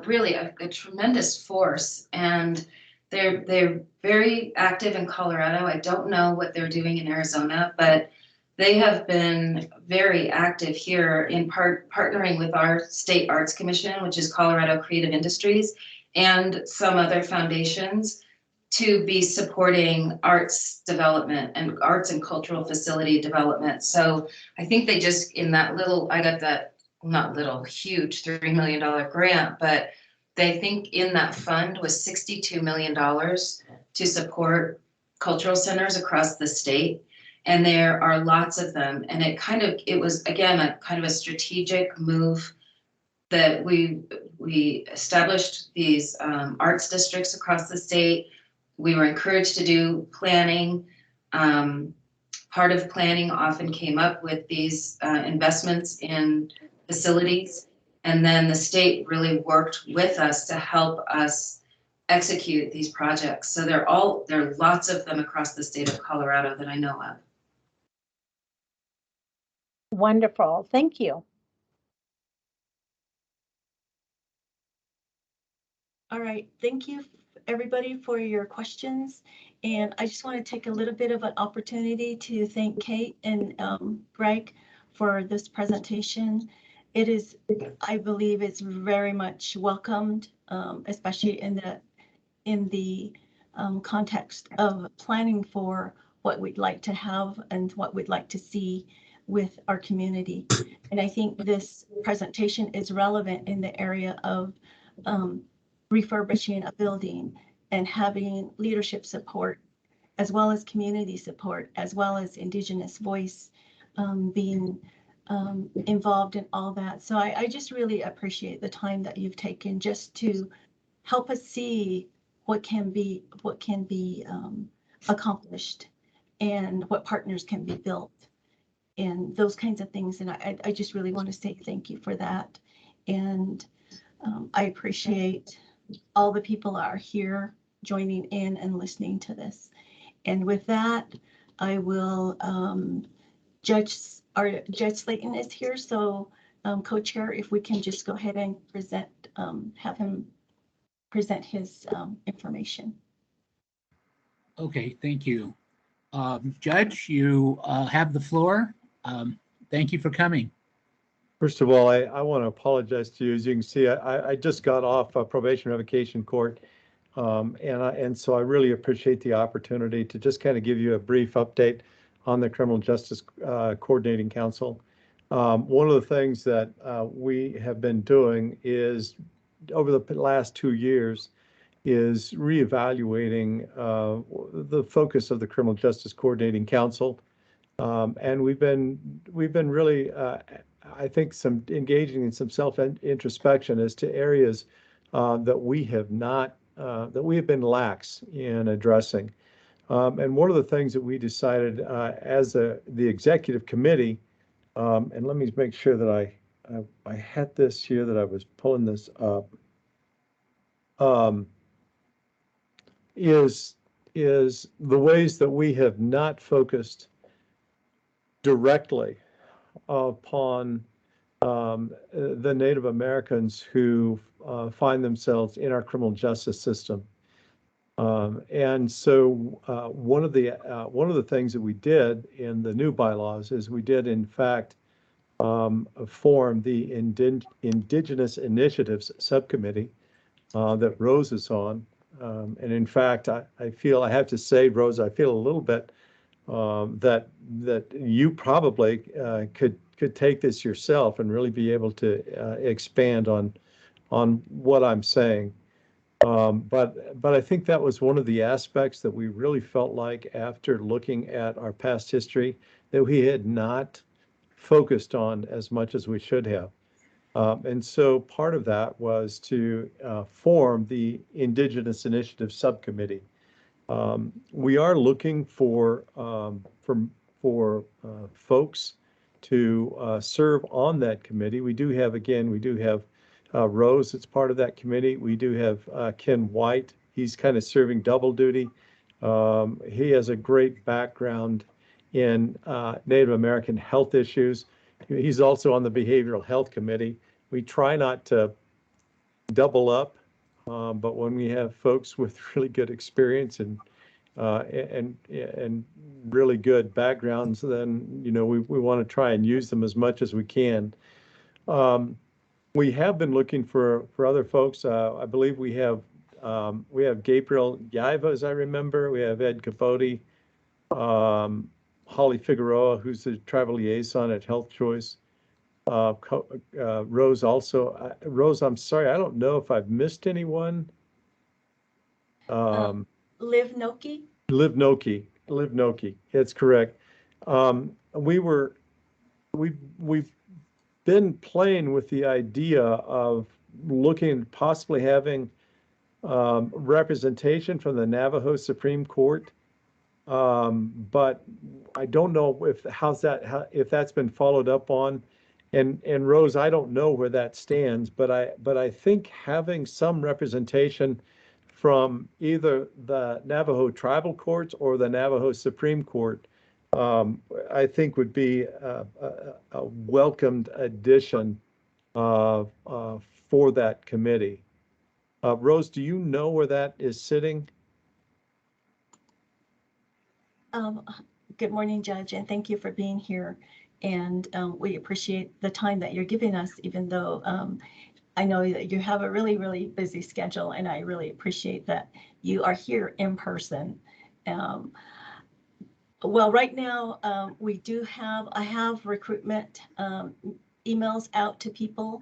really a tremendous force, and they're very active in Colorado. I don't know what they're doing in Arizona, but they have been very active here in partnering with our state arts commission, which is Colorado Creative Industries, and some other foundations to be supporting arts development and arts and cultural facility development. So I think they just, in that little, I got that, not little, huge $3 million grant, but they think in that fund was $62 million to support cultural centers across the state. And there are lots of them. And it was, again, a kind of a strategic move that we established these arts districts across the state. We were encouraged to do planning. Part of planning often came up with these investments in facilities. And then the state really worked with us to help us execute these projects. So there are lots of them across the state of Colorado that I know of. Wonderful, thank you. All right, thank you everybody for your questions. And I just want to take a little bit of an opportunity to thank Kate and Greg for this presentation. It is, I believe it's very much welcomed, especially in the context of planning for what we'd like to have and what we'd like to see with our community. And I think this presentation is relevant in the area of refurbishing a building and having leadership support, as well as community support, as well as Indigenous voice being involved in all that. So I just really appreciate the time that you've taken just to help us see what can be accomplished and what partners can be built and those kinds of things. And I just really want to say thank you for that. And I appreciate all the people that are here joining in and listening to this. And with that, I will Judge Slayton is here, so co-chair, if we can just go ahead and have him present his information. Okay, thank you. Judge, you have the floor. Thank you for coming. First of all, I want to apologize to you. As you can see, I just got off probation revocation court, and so I really appreciate the opportunity to just kind of give you a brief update on the Criminal Justice Coordinating Council. One of the things that we have been doing is, over the last 2 years, is reevaluating the focus of the Criminal Justice Coordinating Council. And we've been really, I think, engaging in some self-introspection as to areas that we have been lax in addressing. And one of the things that we decided as the executive committee, and let me make sure that I had this here, that I was pulling this up, is the ways that we have not focused directly upon the Native Americans who find themselves in our criminal justice system. And so one of the things that we did in the new bylaws is we did, in fact, form the Indigenous Initiatives Subcommittee that Rose is on. And in fact, I feel, I have to say, Rose, I feel a little bit that you probably could take this yourself and really be able to expand on what I'm saying. But I think that was one of the aspects that we really felt like, after looking at our past history, that we had not focused on as much as we should have. And so part of that was to form the Indigenous Initiative Subcommittee. We are looking for folks to serve on that committee. We do have Rose that's part of that committee. We do have Ken White. He's kind of serving double duty. He has a great background in Native American health issues. He's also on the Behavioral Health Committee. We try not to double up, but when we have folks with really good experience and really good backgrounds, then we want to try and use them as much as we can. We have been looking for other folks. I believe we have Gabriel Yaiva, as I remember. We have Ed Capote, Holly Figueroa, who's the tribal liaison at Health Choice. Rose also. Rose, I'm sorry, I don't know if I've missed anyone. Liv Noki. Liv Noki. It's correct. We've been playing with the idea of looking at possibly having representation from the Navajo Supreme Court. But I don't know if that's been followed up on. And Rose, I don't know where that stands, but I think having some representation from either the Navajo tribal courts or the Navajo Supreme Court, I think would be a welcomed addition for that committee. Rose, do you know where that is sitting? Good morning, Judge, and thank you for being here. And we appreciate the time that you're giving us, even though I know that you have a really, really busy schedule, and I really appreciate that you are here in person. Well, right now, I have recruitment emails out to people,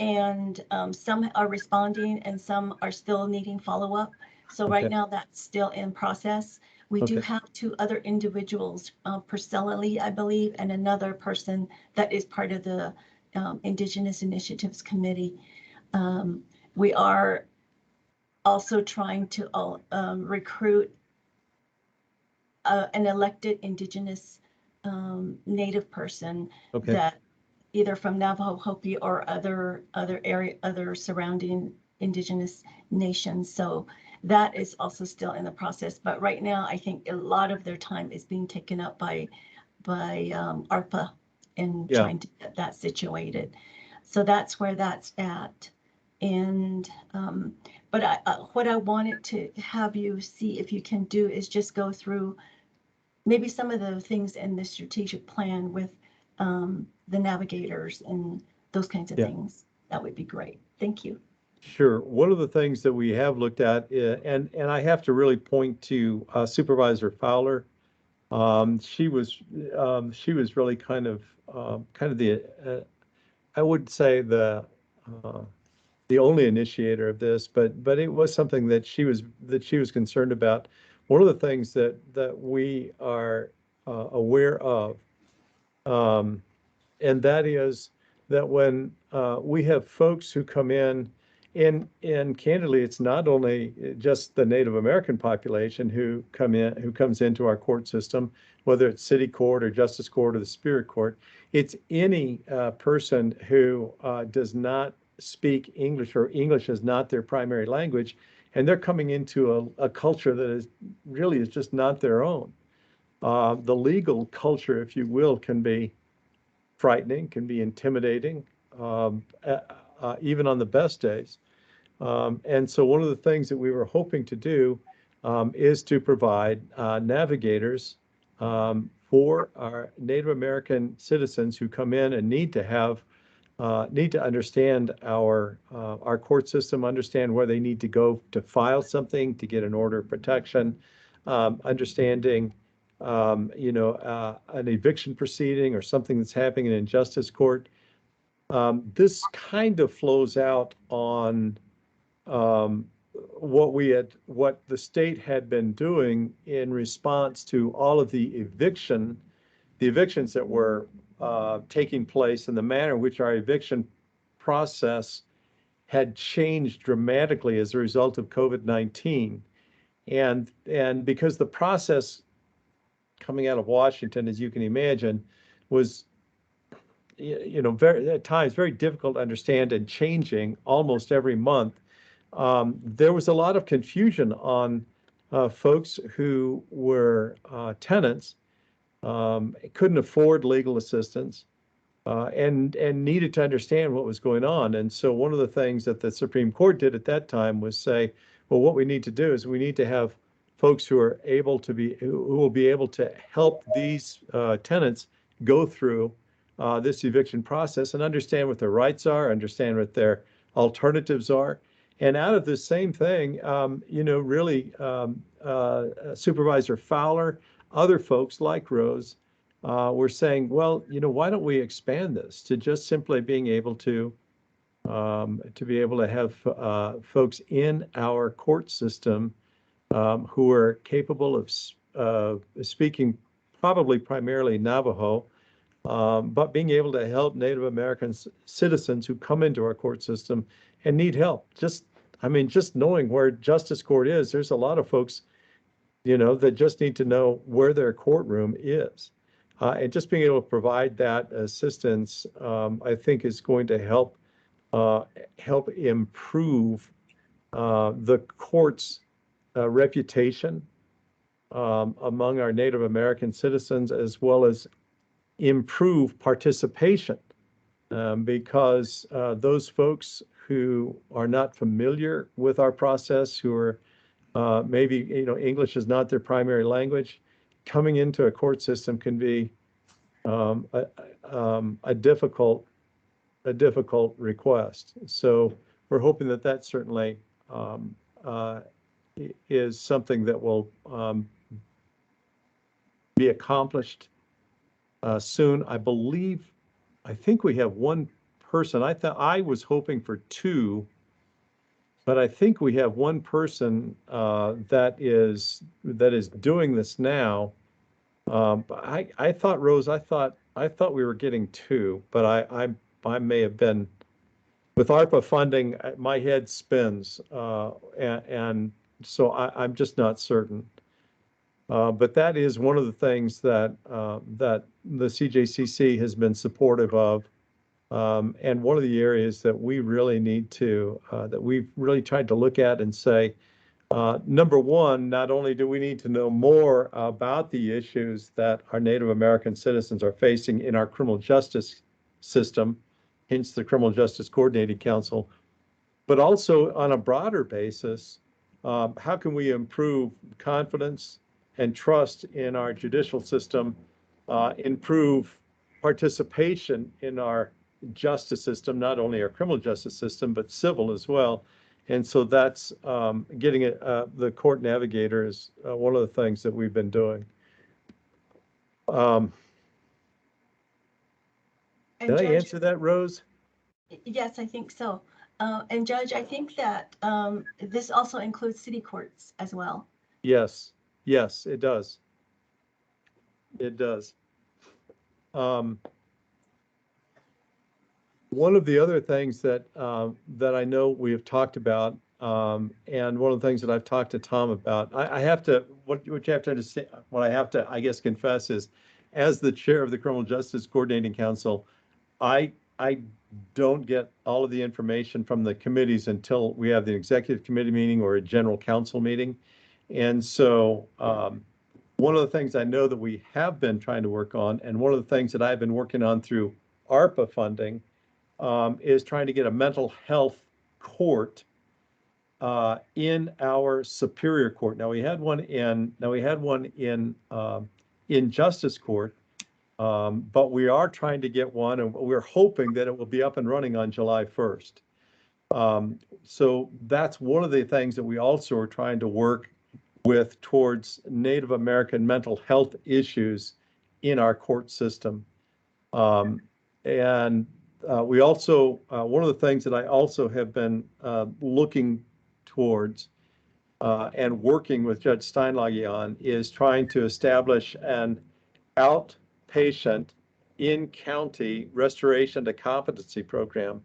and some are responding and some are still needing follow-up. So right now, that's still in process. We do have two other individuals, Priscilla Lee, I believe, and another person that is part of the Indigenous Initiatives Committee. We are also trying to recruit an elected Indigenous Native person that either from Navajo, Hopi, or other surrounding Indigenous nations. So that is also still in the process. But right now, I think a lot of their time is being taken up by ARPA and trying to get that situated. So that's where that's at. And but what I wanted to have you see if you can do is just go through maybe some of the things in the strategic plan with the navigators and those kinds of things. That would be great. Thank you. Sure. One of the things that we have looked at, and I have to really point to Supervisor Fowler. She was really kind of the I would say the only initiator of this, but it was something that she was concerned about. One of the things that we are aware of. And that is that when we have folks who come in, and candidly, it's not only just the Native American population who comes into our court system, whether it's city court or justice court or the spirit court. It's any person who does not speak English, or English is not their primary language, and they're coming into a culture that is just not their own. The legal culture, if you will, can be frightening, can be intimidating, even on the best days. And so one of the things that we were hoping to do is to provide navigators for our Native American citizens who come in and need to understand our court system, understand where they need to go to file something, to get an order of protection, understanding an eviction proceeding or something that's happening in justice court. This kind of flows out on what the state had been doing in response to all of the evictions that were taking place, and the manner in which our eviction process had changed dramatically as a result of COVID-19. And because the process coming out of Washington, as you can imagine, was at times very difficult to understand and changing almost every month. There was a lot of confusion on folks who were tenants, couldn't afford legal assistance, and needed to understand what was going on. And so one of the things that the Supreme Court did at that time was say, well, what we need to do is we need to have folks who will be able to help these tenants go through this eviction process and understand what their rights are, understand what their alternatives are. And out of this same thing, Supervisor Fowler, other folks like Rose, were saying, well, why don't we expand this to just simply being able to have folks in our court system who are capable of speaking probably primarily Navajo, but being able to help Native American citizens who come into our court system and need help. Just knowing where justice court is, there's a lot of folks, that just need to know where their courtroom is. And just being able to provide that assistance, I think is going to help improve the court's reputation among our Native American citizens, as well as improve participation, because those folks who are not familiar with our process, who are maybe English is not their primary language, coming into a court system can be a difficult request. So we're hoping that certainly is something that will be accomplished soon. I think we have one person. I was hoping for two, but I think we have one person that is doing this now. I thought, Rose, I thought we were getting two, but I may have been, with ARPA funding, my head spins, and so I'm just not certain. But that is one of the things that the CJCC has been supportive of, and one of the areas that we really need to, that we've really tried to look at and say, number one, not only do we need to know more about the issues that our Native American citizens are facing in our criminal justice system, hence the Criminal Justice Coordinating Council, but also on a broader basis, how can we improve confidence and trust in our judicial system, improve participation in our justice system, not only our criminal justice system, but civil as well. And so that's getting the court navigator is one of the things that we've been doing. Did I answer that, Rose? Yes, I think so. And Judge, I think that this also includes city courts as well. Yes, it does. It does. One of the other things that that I know we have talked about, and one of the things that I've talked to Tom about, I have to, what you have to understand, what I have to, I guess, confess is, as the chair of the Criminal Justice Coordinating Council, I don't get all of the information from the committees until we have the executive committee meeting or a general council meeting. And so one of the things I know that we have been trying to work on, and one of the things that I've been working on through ARPA funding, is trying to get a mental health court in our Superior Court. Now we had one in Justice Court, but we are trying to get one, and we're hoping that it will be up and running on July 1st. So that's one of the things that we also are trying to work with towards Native American mental health issues in our court system. And we also, one of the things that I also have been looking towards and working with Judge Steinlage on is trying to establish an outpatient in-county restoration to competency program.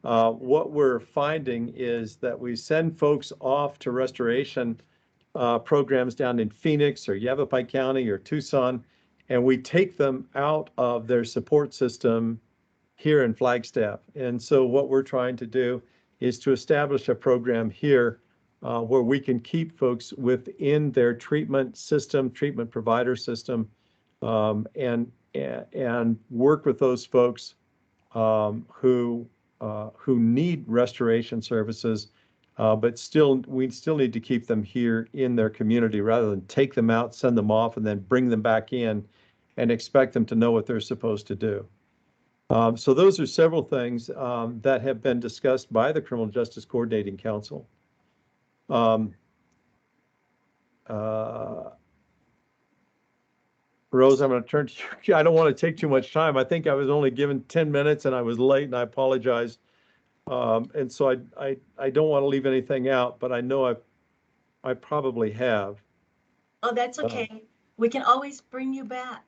What we're finding is that we send folks off to restoration programs down in Phoenix or Yavapai County or Tucson, and we take them out of their support system here in Flagstaff. And so what we're trying to do is to establish a program here where we can keep folks within their treatment system, treatment provider system, and work with those folks who need restoration services, but we still need to keep them here in their community rather than take them out, send them off, and then bring them back in and expect them to know what they're supposed to do. So those are several things that have been discussed by the Criminal Justice Coordinating Council. Rose, I'm going to turn to you. I don't want to take too much time. I think I was only given 10 minutes and I was late, and I apologize. And so I don't want to leave anything out, but I know I probably have. Oh, that's okay. We can always bring you back.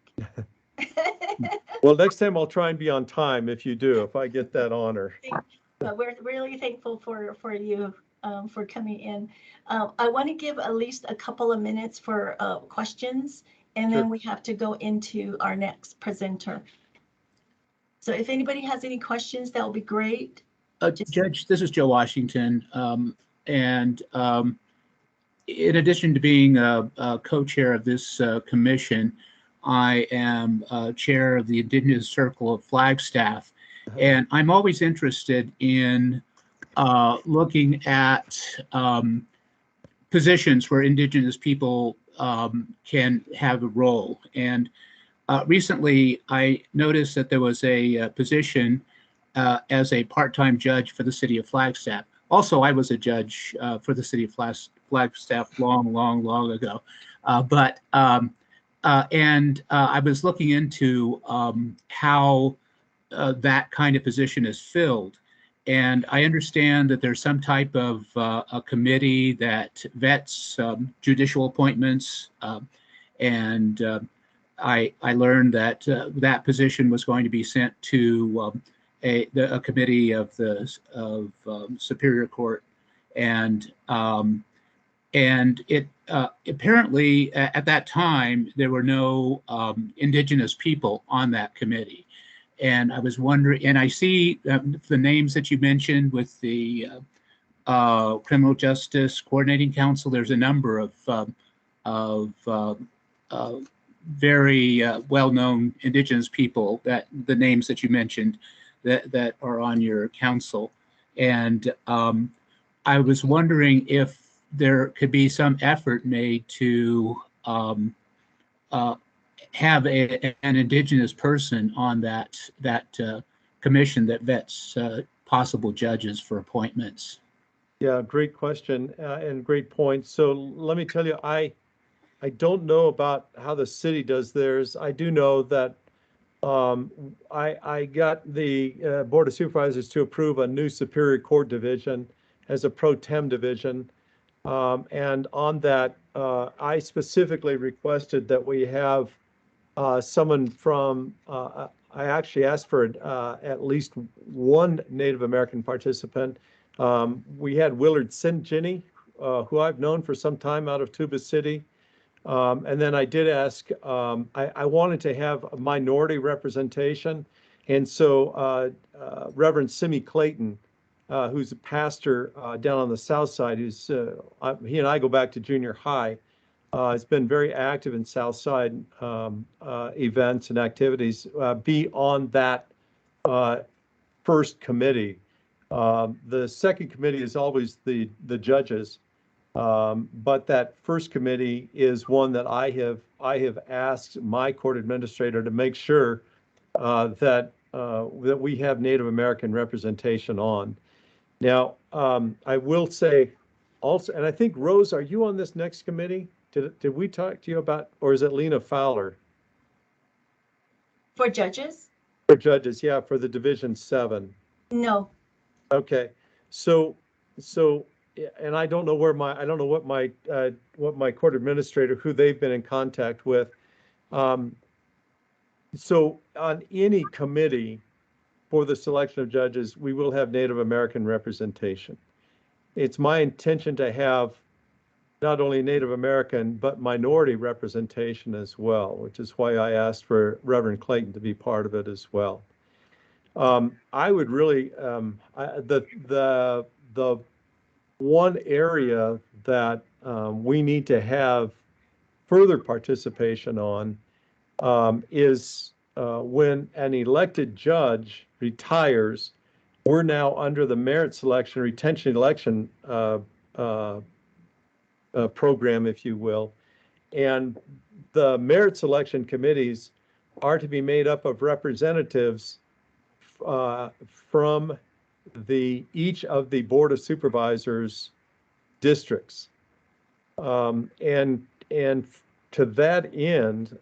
Well, next time I'll try and be on time if you do, if I get that honor. We're really thankful for you for coming in. I want to give at least a couple of minutes for questions, and then we have to go into our next presenter. So if anybody has any questions, that will be great. Judge, this is Joe Washington. And in addition to being a co-chair of this commission, I am chair of the Indigenous Circle of Flagstaff. And I'm always interested in looking at positions where Indigenous people can have a role. And recently, I noticed that there was a position as a part-time judge for the city of Flagstaff. Also, I was a judge for the city of Flagstaff long ago. I was looking into how that kind of position is filled. And I understand that there's some type of a committee that vets judicial appointments. I learned that that position was going to be sent to a committee of the Superior Court, and it apparently at that time there were no Indigenous people on that committee, and I was wondering. And I see the names that you mentioned with the Criminal Justice Coordinating Council. There's a number of very well-known Indigenous people, that the names that you mentioned that are on your council. And I was wondering if there could be some effort made to have an Indigenous person on that commission that vets possible judges for appointments. Yeah, great question and great point. So let me tell you, I don't know about how the city does theirs. I do know that I got the Board of Supervisors to approve a new Superior Court division as a pro tem division. And on that, I specifically requested that we have someone from, I actually asked for at least one Native American participant. We had Willard Sinjini, who I've known for some time out of Tuba City. And then I did ask, I wanted to have a minority representation. And so Reverend Simi Clayton, who's a pastor down on the south side, he and I go back to junior high, has been very active in south side events and activities, be on that first committee. The second committee is always the judges. But that first committee is one that I have asked my court administrator to make sure that we have Native American representation on. Now, I will say also, and I think Rose, are you on this next committee? Did we talk to you about, or is it Lena Fowler? For judges? For judges, yeah, for the Division 7. No. Okay, so. And I don't know what my court administrator, who they've been in contact with. So on any committee for the selection of judges, we will have Native American representation. It's my intention to have not only Native American, but minority representation as well, which is why I asked for Reverend Clayton to be part of it as well. I would really, the one area that we need to have further participation on is when an elected judge retires, we're now under the merit selection, retention election program, if you will. And the merit selection committees are to be made up of representatives from each of the Board of Supervisors districts. And to that end,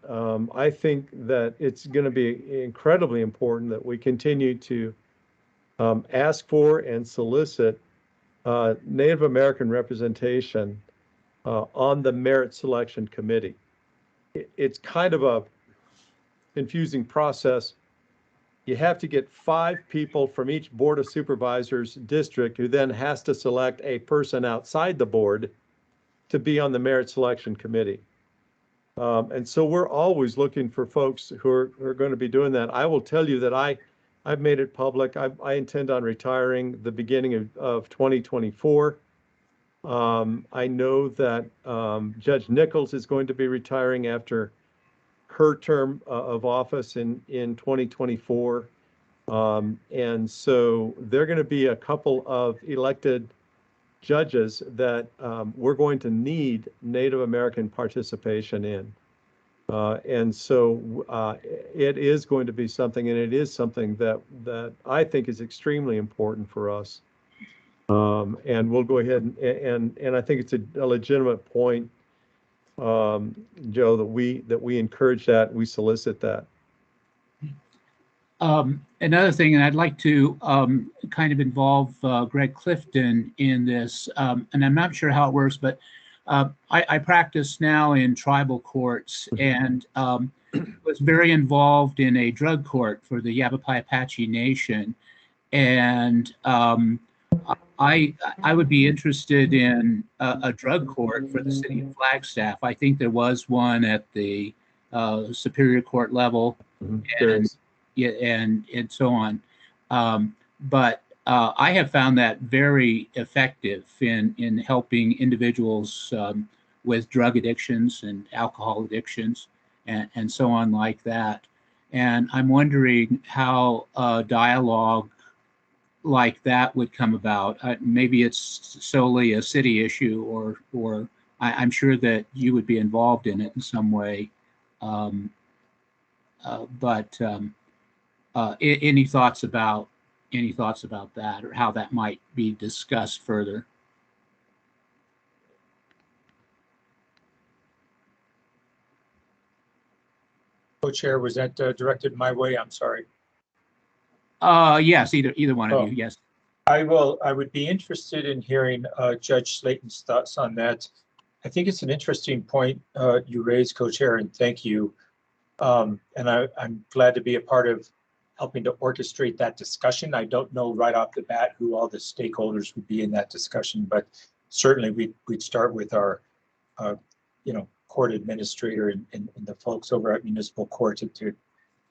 I think that it's going to be incredibly important that we continue to ask for and solicit Native American representation on the merit selection committee. It's kind of a confusing process. You have to get 5 people from each Board of Supervisors district, who then has to select a person outside the board to be on the merit selection committee. And so we're always looking for folks who are going to be doing that. I will tell you that I've made it public. I intend on retiring the beginning of 2024. I know that Judge Nichols is going to be retiring after her term of office in 2024. And so there are going to be a couple of elected judges that we're going to need Native American participation in. And so it is going to be something, and it is something that I think is extremely important for us. And we'll go ahead and I think it's a legitimate point, Joe, that we encourage that, we solicit that. Another thing, and I'd like to kind of involve Greg Clifton in this, and I'm not sure how it works, but I practice now in tribal courts and was very involved in a drug court for the Yavapai Apache Nation. And I would be interested in a drug court for the city of Flagstaff. I think there was one at the Superior Court level. And, yeah, and so on. But I have found that very effective in helping individuals with drug addictions and alcohol addictions and so on like that. And I'm wondering how dialogue like that would come about. Maybe it's solely a city issue, or I'm sure that you would be involved in it in some way. Any thoughts about that, or how that might be discussed further? Co-chair, was that directed my way? I'm sorry. Yes, either one of you. Yes. I would be interested in hearing Judge Slayton's thoughts on that. I think it's an interesting point you raised, Co-chair, and thank you. And I'm glad to be a part of helping to orchestrate that discussion. I don't know right off the bat who all the stakeholders would be in that discussion, but certainly we'd start with our, court administrator and the folks over at municipal court to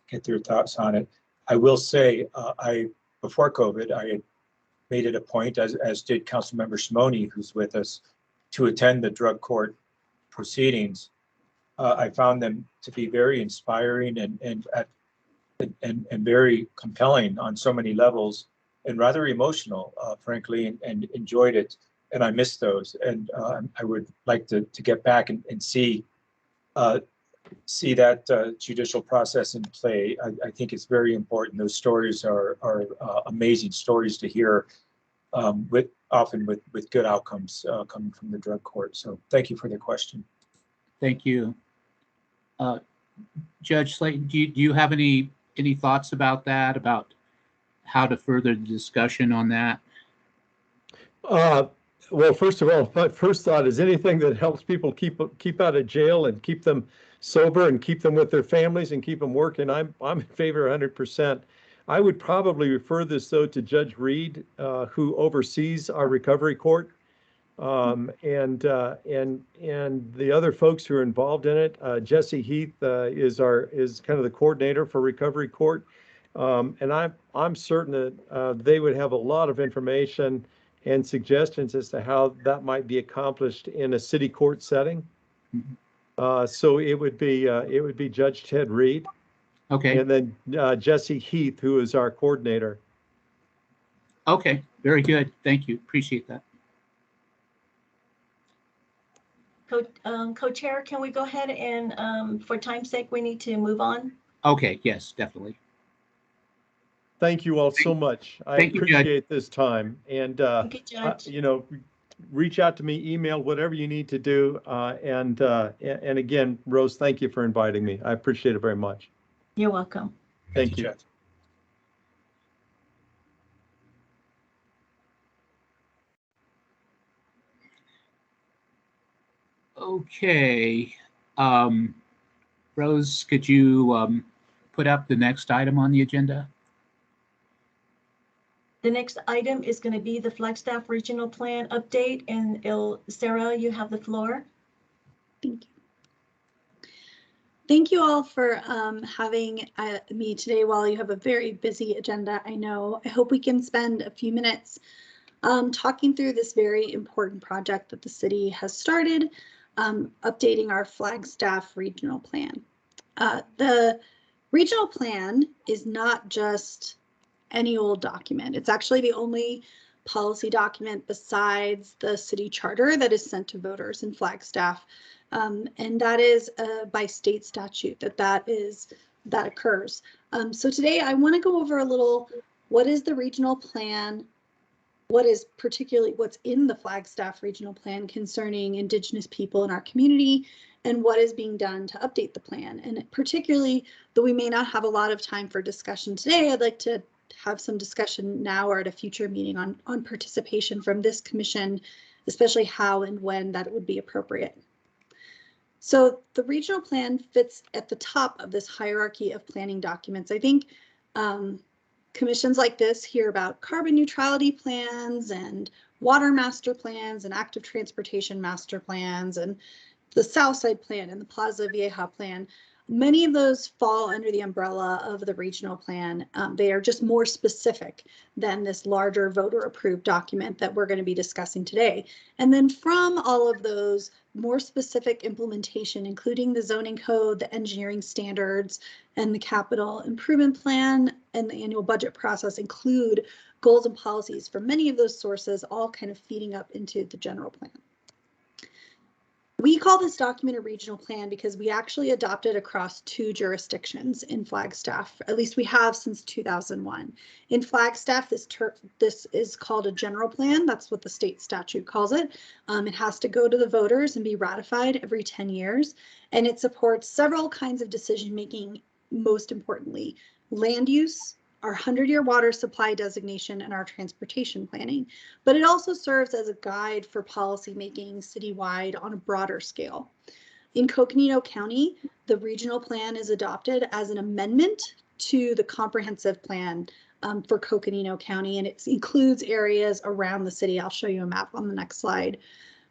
get their thoughts on it. I will say, before COVID, I had made it a point, as did Councilmember Shimoni, who's with us, to attend the drug court proceedings. I found them to be very inspiring and very compelling on so many levels, and rather emotional, frankly, and enjoyed it. And I missed those, and I would like to get back and see that judicial process in play. I think it's very important. Those stories are amazing stories to hear, often with good outcomes coming from the drug court. So thank you for the question. Thank you. Judge Slayton, do you have any thoughts about that, about how to further the discussion on that? Well, first of all, my first thought is anything that helps people keep out of jail and keep them sober and keep them with their families and keep them working, I'm in favor 100%. I would probably refer this though to Judge Reed, who oversees our recovery court, and the other folks who are involved in it. Jesse Heath is kind of the coordinator for recovery court, and I'm certain that they would have a lot of information and suggestions as to how that might be accomplished in a city court setting. So it would be Judge Ted Reed. Okay. And then Jesse Heath, who is our coordinator. Okay, very good. Thank you. Appreciate that. Co-chair, can we go ahead and, for time's sake, we need to move on? Okay, yes, definitely. Thank you all so much. I appreciate this time. And, Thank you, Judge. Reach out to me, email, whatever you need to do. And again, Rose, thank you for inviting me. I appreciate it very much. You're welcome. Thank you. Judge. Okay. Rose, could you put up the next item on the agenda? The next item is going to be the Flagstaff Regional Plan update, and Sarah, you have the floor. Thank you. Thank you all for having me today while you have a very busy agenda. I know. I hope we can spend a few minutes talking through this very important project that the city has started, updating our Flagstaff Regional Plan. The regional plan is not just any old document. It's actually the only policy document besides the city charter that is sent to voters in Flagstaff. And that is by state statute that occurs. So today I want to go over a little, what is the regional plan? What is particularly what's in the Flagstaff Regional Plan concerning Indigenous people in our community, and what is being done to update the plan. And particularly, though we may not have a lot of time for discussion today, I'd like to have some discussion now or at a future meeting on participation from this commission, especially how and when that would be appropriate. So the regional plan fits at the top of this hierarchy of planning documents. I think commissions like this hear about carbon neutrality plans and water master plans and active transportation master plans and the Southside plan and the Plaza Vieja plan. Many of those fall under the umbrella of the regional plan. They are just more specific than this larger voter approved document that we're going to be discussing today. And then from all of those more specific implementation, including the zoning code, the engineering standards, and the capital improvement plan and the annual budget process include goals and policies for many of those sources, all kind of feeding up into the general plan. We call this document a regional plan because we actually adopted across 2 jurisdictions in Flagstaff. At least we have since 2001. In Flagstaff, this is called a general plan. That's what the state statute calls it. It has to go to the voters and be ratified every 10 years. And it supports several kinds of decision making, most importantly, land use, our 100-year water supply designation, and our transportation planning. But it also serves as a guide for policy making citywide on a broader scale. In Coconino County, the regional plan is adopted as an amendment to the comprehensive plan for Coconino County, and it includes areas around the city. I'll show you a map on the next slide.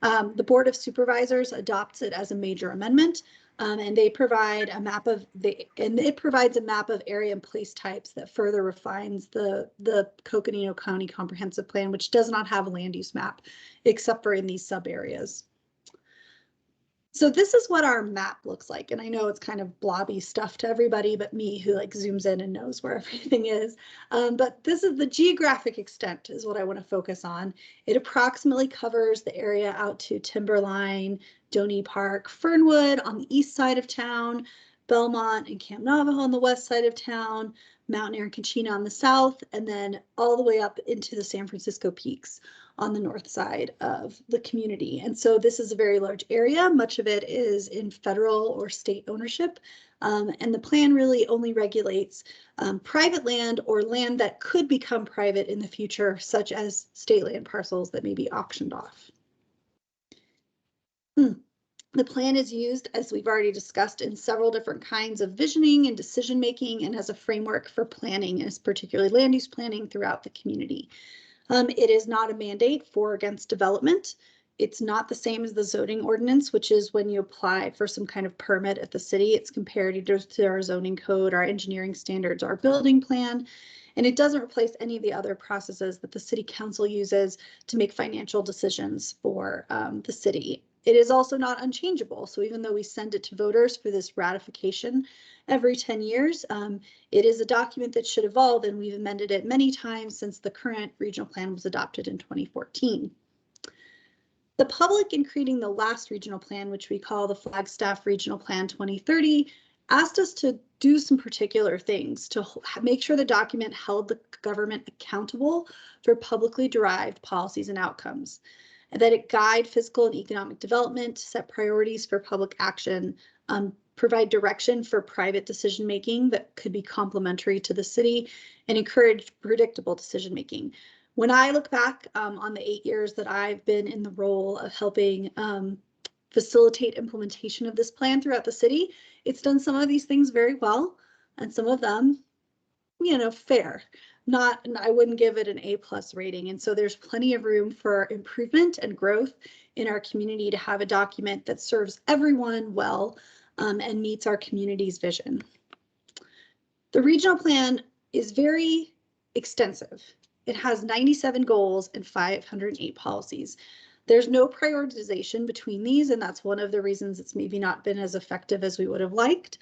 The Board of Supervisors adopts it as a major amendment, and they provide a map of it provides a map of area and place types that further refines the Coconino County Comprehensive Plan, which does not have a land use map except for in these sub areas. So this is what our map looks like. And I know it's kind of blobby stuff to everybody but me, who like zooms in and knows where everything is. But this is the geographic extent is what I want to focus on. It approximately covers the area out to Timberline, Doney Park, Fernwood on the east side of town, Belmont and Camp Navajo on the west side of town, Mount Air and Kachina on the south, and then all the way up into the San Francisco Peaks on the north side of the community. And so this is a very large area. Much of it is in federal or state ownership. And the plan really only regulates private land or land that could become private in the future, such as state land parcels that may be auctioned off. The plan is used, as we've already discussed, in several different kinds of visioning and decision making, and as a framework for planning, and particularly land use planning throughout the community. It is not a mandate for or against development. It's not the same as the zoning ordinance, which is when you apply for some kind of permit at the city. It's compared either to our zoning code, our engineering standards, our building plan, and it doesn't replace any of the other processes that the city council uses to make financial decisions for the city. It is also not unchangeable. So even though we send it to voters for this ratification every 10 years, it is a document that should evolve, and we've amended it many times since the current regional plan was adopted in 2014. The public in creating the last regional plan, which we call the Flagstaff Regional Plan 2030, asked us to do some particular things to make sure the document held the government accountable for publicly derived policies and outcomes, and that it guide fiscal and economic development, set priorities for public action, provide direction for private decision making that could be complementary to the city, and encourage predictable decision making. When I look back on the 8 years that I've been in the role of helping facilitate implementation of this plan throughout the city, it's done some of these things very well, and some of them, you know, fair. Not, I wouldn't give it an A+ rating. And so there's plenty of room for improvement and growth in our community to have a document that serves everyone well and meets our community's vision. The regional plan is very extensive. It has 97 goals and 508 policies. There's no prioritization between these, and that's one of the reasons it's maybe not been as effective as we would have liked,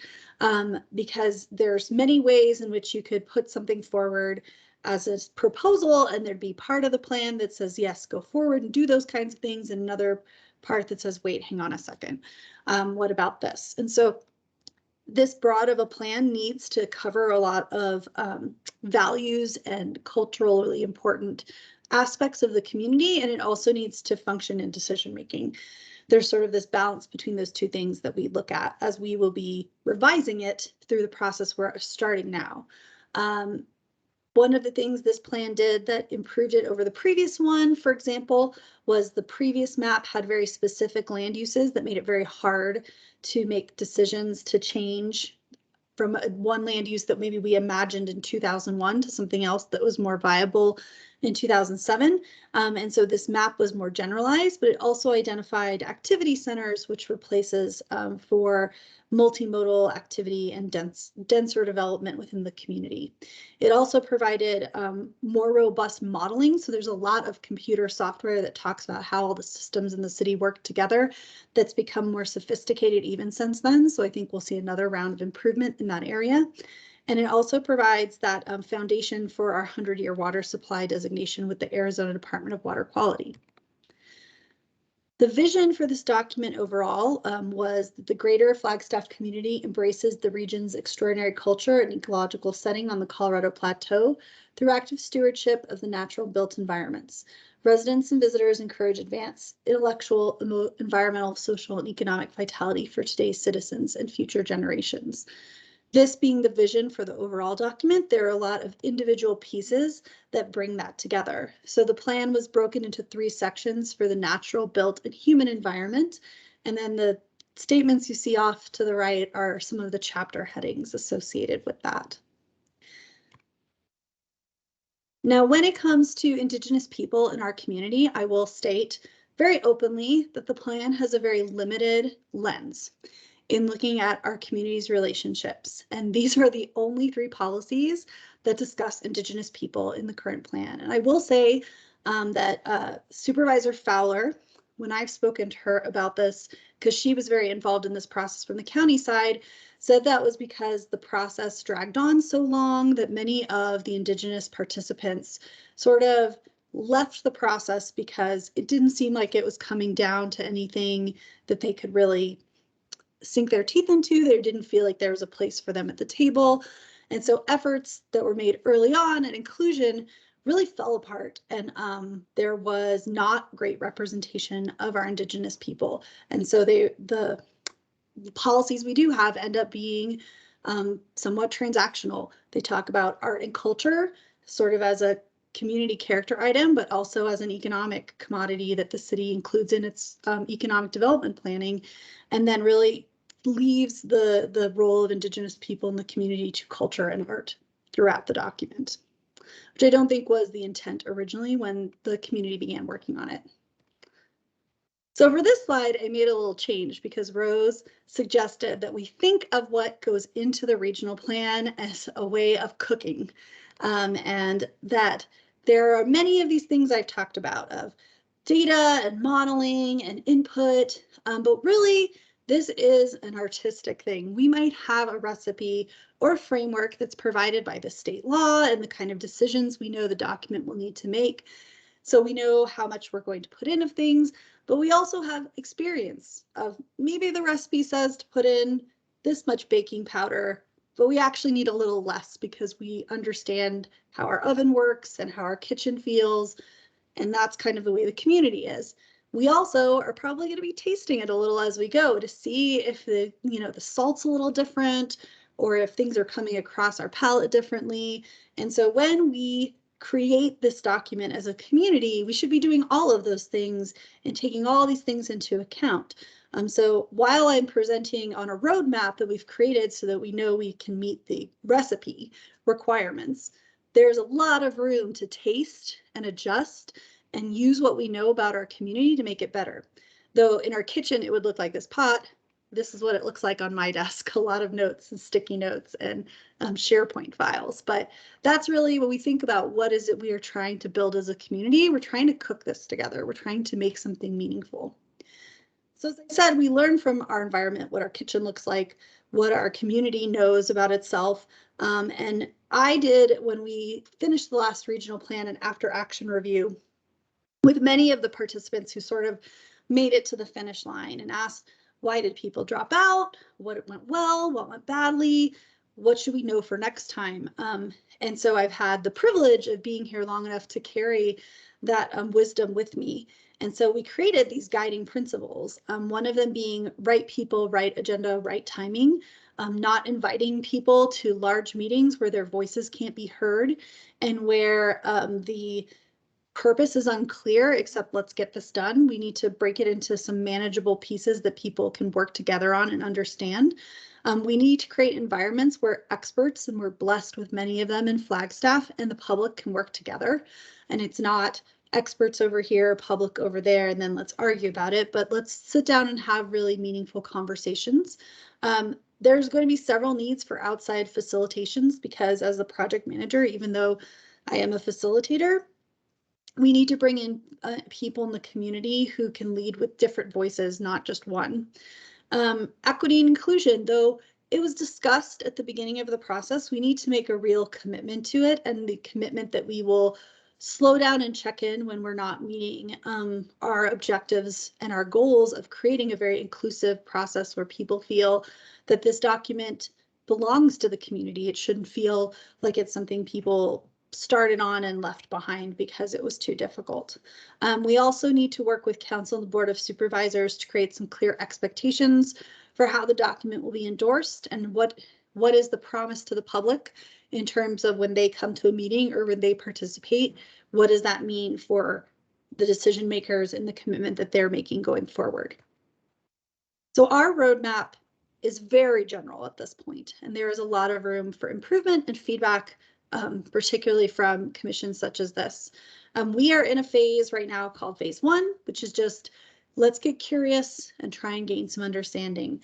because there's many ways in which you could put something forward as a proposal, and there'd be part of the plan that says, yes, go forward and do those kinds of things, and another part that says, wait, hang on a second, what about this? And so this broad of a plan needs to cover a lot of values and culturally important aspects of the community, and it also needs to function in decision making. There's sort of this balance between those two things that we look at as we will be revising it through the process we're starting now. One of the things this plan did that improved it over the previous one, for example, was the previous map had very specific land uses that made it very hard to make decisions to change from one land use that maybe we imagined in 2001 to something else that was more viable in 2007. And so this map was more generalized, but it also identified activity centers, which were places for multimodal activity and denser development within the community. It also provided more robust modeling. So there's a lot of computer software that talks about how all the systems in the city work together that's become more sophisticated even since then. So I think we'll see another round of improvement in that area. And it also provides that foundation for our 100-year water supply designation with the Arizona Department of Water Quality. The vision for this document overall was that the greater Flagstaff community embraces the region's extraordinary culture and ecological setting on the Colorado Plateau through active stewardship of the natural built environments. Residents and visitors encourage advanced intellectual, environmental, social, and economic vitality for today's citizens and future generations. This being the vision for the overall document, there are a lot of individual pieces that bring that together. So the plan was broken into 3 sections for the natural, built, and human environment. And then the statements you see off to the right are some of the chapter headings associated with that. Now, when it comes to Indigenous people in our community, I will state very openly that the plan has a very limited lens in looking at our community's relationships. And these are the only 3 policies that discuss Indigenous people in the current plan. And I will say that Supervisor Fowler, when I've spoken to her about this, because she was very involved in this process from the county side, said that was because the process dragged on so long that many of the Indigenous participants sort of left the process because it didn't seem like it was coming down to anything that they could really sink their teeth into. They didn't feel like there was a place for them at the table. And so efforts that were made early on at inclusion really fell apart, and there was not great representation of our Indigenous people. And so the policies we do have end up being somewhat transactional. They talk about art and culture sort of as a community character item, but also as an economic commodity that the city includes in its economic development planning, and then really leaves the role of Indigenous people in the community to culture and art throughout the document, which I don't think was the intent originally when the community began working on it. So for this slide, I made a little change because Rose suggested that we think of what goes into the regional plan as a way of cooking, and that there are many of these things I've talked about of data and modeling and input, but really this is an artistic thing. We might have a recipe or a framework that's provided by the state law and the kind of decisions we know the document will need to make. So we know how much we're going to put in of things, but we also have experience of maybe the recipe says to put in this much baking powder, but we actually need a little less because we understand how our oven works and how our kitchen feels. And that's kind of the way the community is. We also are probably going to be tasting it a little as we go to see if the salt's a little different or if things are coming across our palate differently. And so when we create this document as a community, we should be doing all of those things and taking all these things into account. So while I'm presenting on a roadmap that we've created so that we know we can meet the recipe requirements, there's a lot of room to taste and adjust and use what we know about our community to make it better. Though in our kitchen, it would look like this pot. This is what it looks like on my desk, a lot of notes and sticky notes and SharePoint files. But that's really when we think about what is it we are trying to build as a community. We're trying to cook this together. We're trying to make something meaningful. So as I said, we learn from our environment what our kitchen looks like, what our community knows about itself. And I did, when we finished the last regional plan and after action review, with many of the participants who sort of made it to the finish line and asked, why did people drop out? What went well? What went badly? What should we know for next time? And so I've had the privilege of being here long enough to carry that wisdom with me. And so we created these guiding principles, one of them being right people, right agenda, right timing, not inviting people to large meetings where their voices can't be heard and where the purpose is unclear, except let's get this done. We need to break it into some manageable pieces that people can work together on and understand. We need to create environments where experts, and we're blessed with many of them in Flagstaff, and the public can work together. And it's not experts over here, public over there, and then let's argue about it, but let's sit down and have really meaningful conversations. There's going to be several needs for outside facilitations because as a project manager, even though I am a facilitator, we need to bring in people in the community who can lead with different voices, not just one. Equity and inclusion, though it was discussed at the beginning of the process, we need to make a real commitment to it, and the commitment that we will slow down and check in when we're not meeting our objectives and our goals of creating a very inclusive process where people feel that this document belongs to the community. It shouldn't feel like it's something people started on and left behind because it was too difficult. We also need to work with Council and the Board of Supervisors to create some clear expectations for how the document will be endorsed and what is the promise to the public in terms of when they come to a meeting or when they participate. What does that mean for the decision makers and the commitment that they're making going forward? So our roadmap is very general at this point, and there is a lot of room for improvement and feedback, particularly from commissions such as this. We are in a phase right now called phase 1, which is just let's get curious and try and gain some understanding.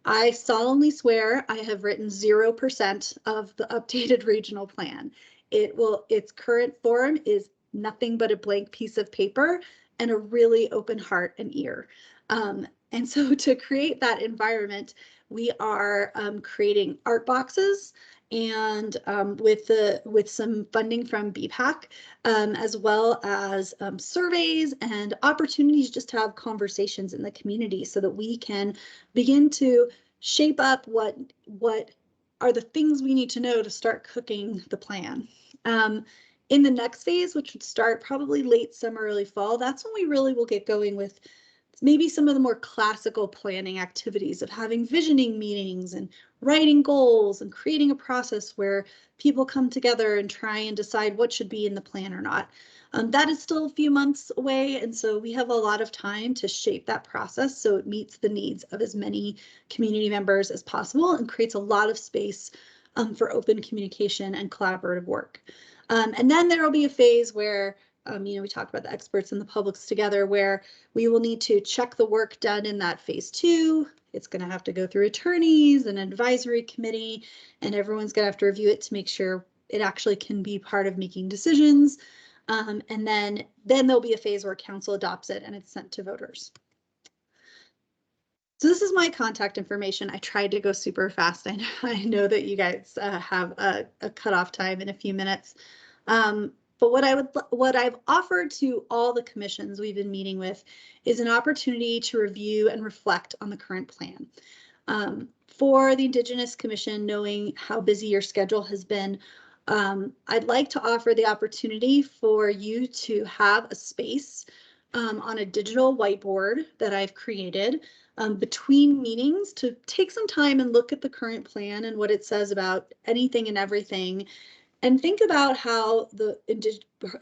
I solemnly swear I have written 0% of the updated regional plan. Its current form is nothing but a blank piece of paper and a really open heart and ear. And so to create that environment, we are creating art boxes and with some funding from BPAC, as well as surveys and opportunities just to have conversations in the community so that we can begin to shape up what are the things we need to know to start cooking the plan. In the next phase, which would start probably late summer, early fall, that's when we really will get going with maybe some of the more classical planning activities of having visioning meetings and writing goals and creating a process where people come together and try and decide what should be in the plan or not. That is still a few months away, and so we have a lot of time to shape that process so it meets the needs of as many community members as possible and creates a lot of space for open communication and collaborative work. And then there will be a phase where we talked about the experts and the publics together, where we will need to check the work done in that phase 2. It's going to have to go through attorneys and an advisory committee, and everyone's going to have to review it to make sure it actually can be part of making decisions. And then there'll be a phase where council adopts it and it's sent to voters. So this is my contact information. I tried to go super fast. I know that you guys have a cutoff time in a few minutes. But what I've offered to all the commissions we've been meeting with is an opportunity to review and reflect on the current plan. For the Indigenous Commission, knowing how busy your schedule has been, I'd like to offer the opportunity for you to have a space on a digital whiteboard that I've created between meetings to take some time and look at the current plan and what it says about anything and everything, and think about how the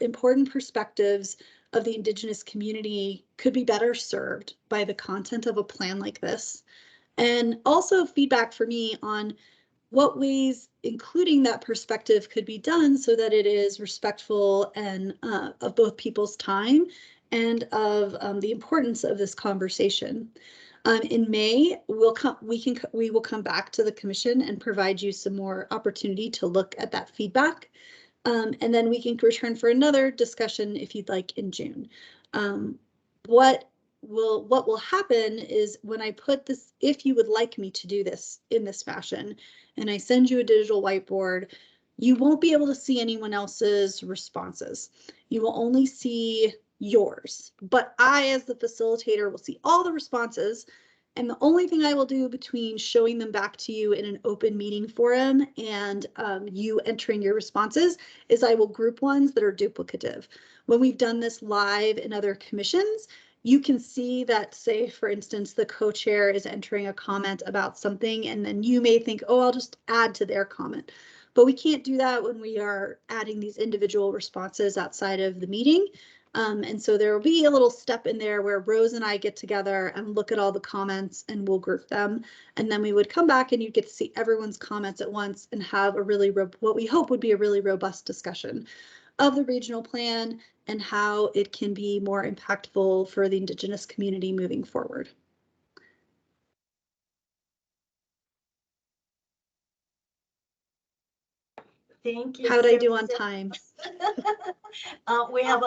important perspectives of the Indigenous community could be better served by the content of a plan like this. And also feedback for me on what ways including that perspective could be done so that it is respectful and of both people's time and of the importance of this conversation. In May, we will come back to the commission and provide you some more opportunity to look at that feedback. And then we can return for another discussion if you'd like in June. What will happen is when I put this, if you would like me to do this in this fashion, and I send you a digital whiteboard, you won't be able to see anyone else's responses. You will only see yours, but I, as the facilitator, will see all the responses. And the only thing I will do between showing them back to you in an open meeting forum and you entering your responses is I will group ones that are duplicative. When we've done this live in other commissions, you can see that, say, for instance, the co-chair is entering a comment about something, and then you may think, oh, I'll just add to their comment. But we can't do that when we are adding these individual responses outside of the meeting. And so there will be a little step in there where Rose and I get together and look at all the comments and we'll group them. And then we would come back and you get to see everyone's comments at once and have a really, what we hope would be a really robust discussion of the regional plan and how it can be more impactful for the Indigenous community moving forward. Thank you. How did I do on time? We have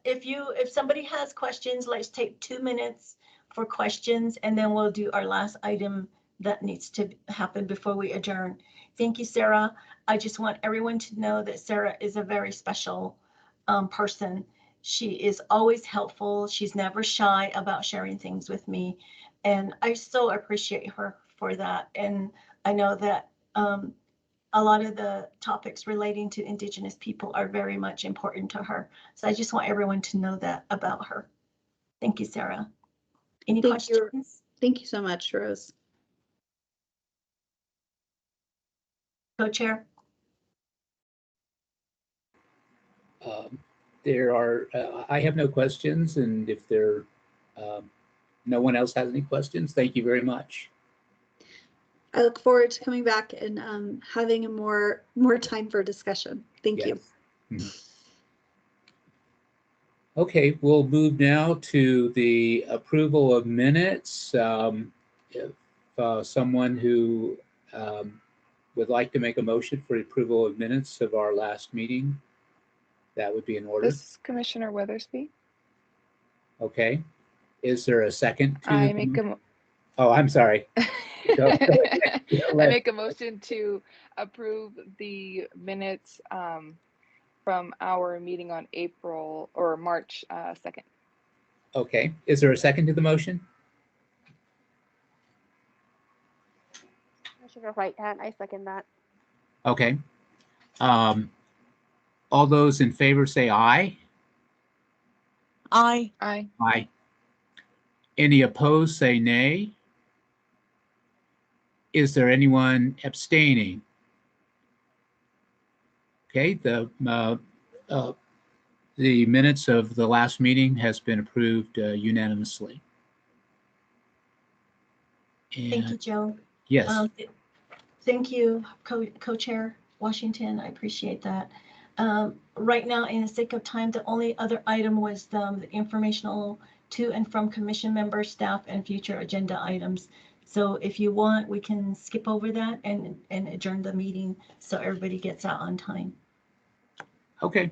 if somebody has questions, let's take 2 minutes for questions, and then we'll do our last item that needs to happen before we adjourn. Thank you, Sarah. I just want everyone to know that Sarah is a very special person. She is always helpful. She's never shy about sharing things with me, and I so appreciate her for that. And I know that a lot of the topics relating to Indigenous people are very much important to her. So I just want everyone to know that about her. Thank you, Sarah. Any questions? Thank you so much, Rose. Co-chair? I have no questions, and if there no one else has any questions, thank you very much. I look forward to coming back and having a more time for discussion. Thank you. Yes. Mhm. Okay, we'll move now to the approval of minutes. If someone who would like to make a motion for approval of minutes of our last meeting, that would be in order. This is Commissioner Weathersby. Okay. Is there a second to? I make a Oh, I'm sorry. Go ahead. I make a motion to approve the minutes from our meeting on March 2nd. Okay. Is there a second to the motion? Commissioner Whitehat, I second that. Okay. All those in favor say aye. Aye. Aye. Aye. Any opposed say nay. Is there anyone abstaining? Okay, the minutes of the last meeting has been approved unanimously. Thank you, And Joe. yes, Thank you, Co-Chair Washington. I appreciate that. Right now, in the sake of time, the only other item was the informational to and from commission members, staff, and future agenda items. So if you want, we can skip over that and adjourn the meeting so everybody gets out on time. okay.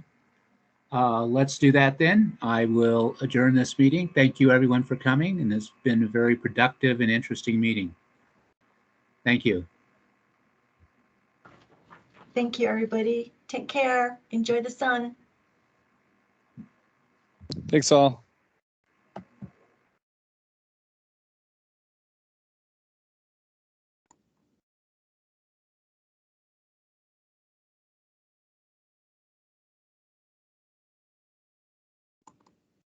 Let's do that then. I will adjourn this meeting. Thank you everyone for coming, and it's been a very productive and interesting meeting. Thank you. Thank you, everybody. Take care. Enjoy the sun. Thanks all.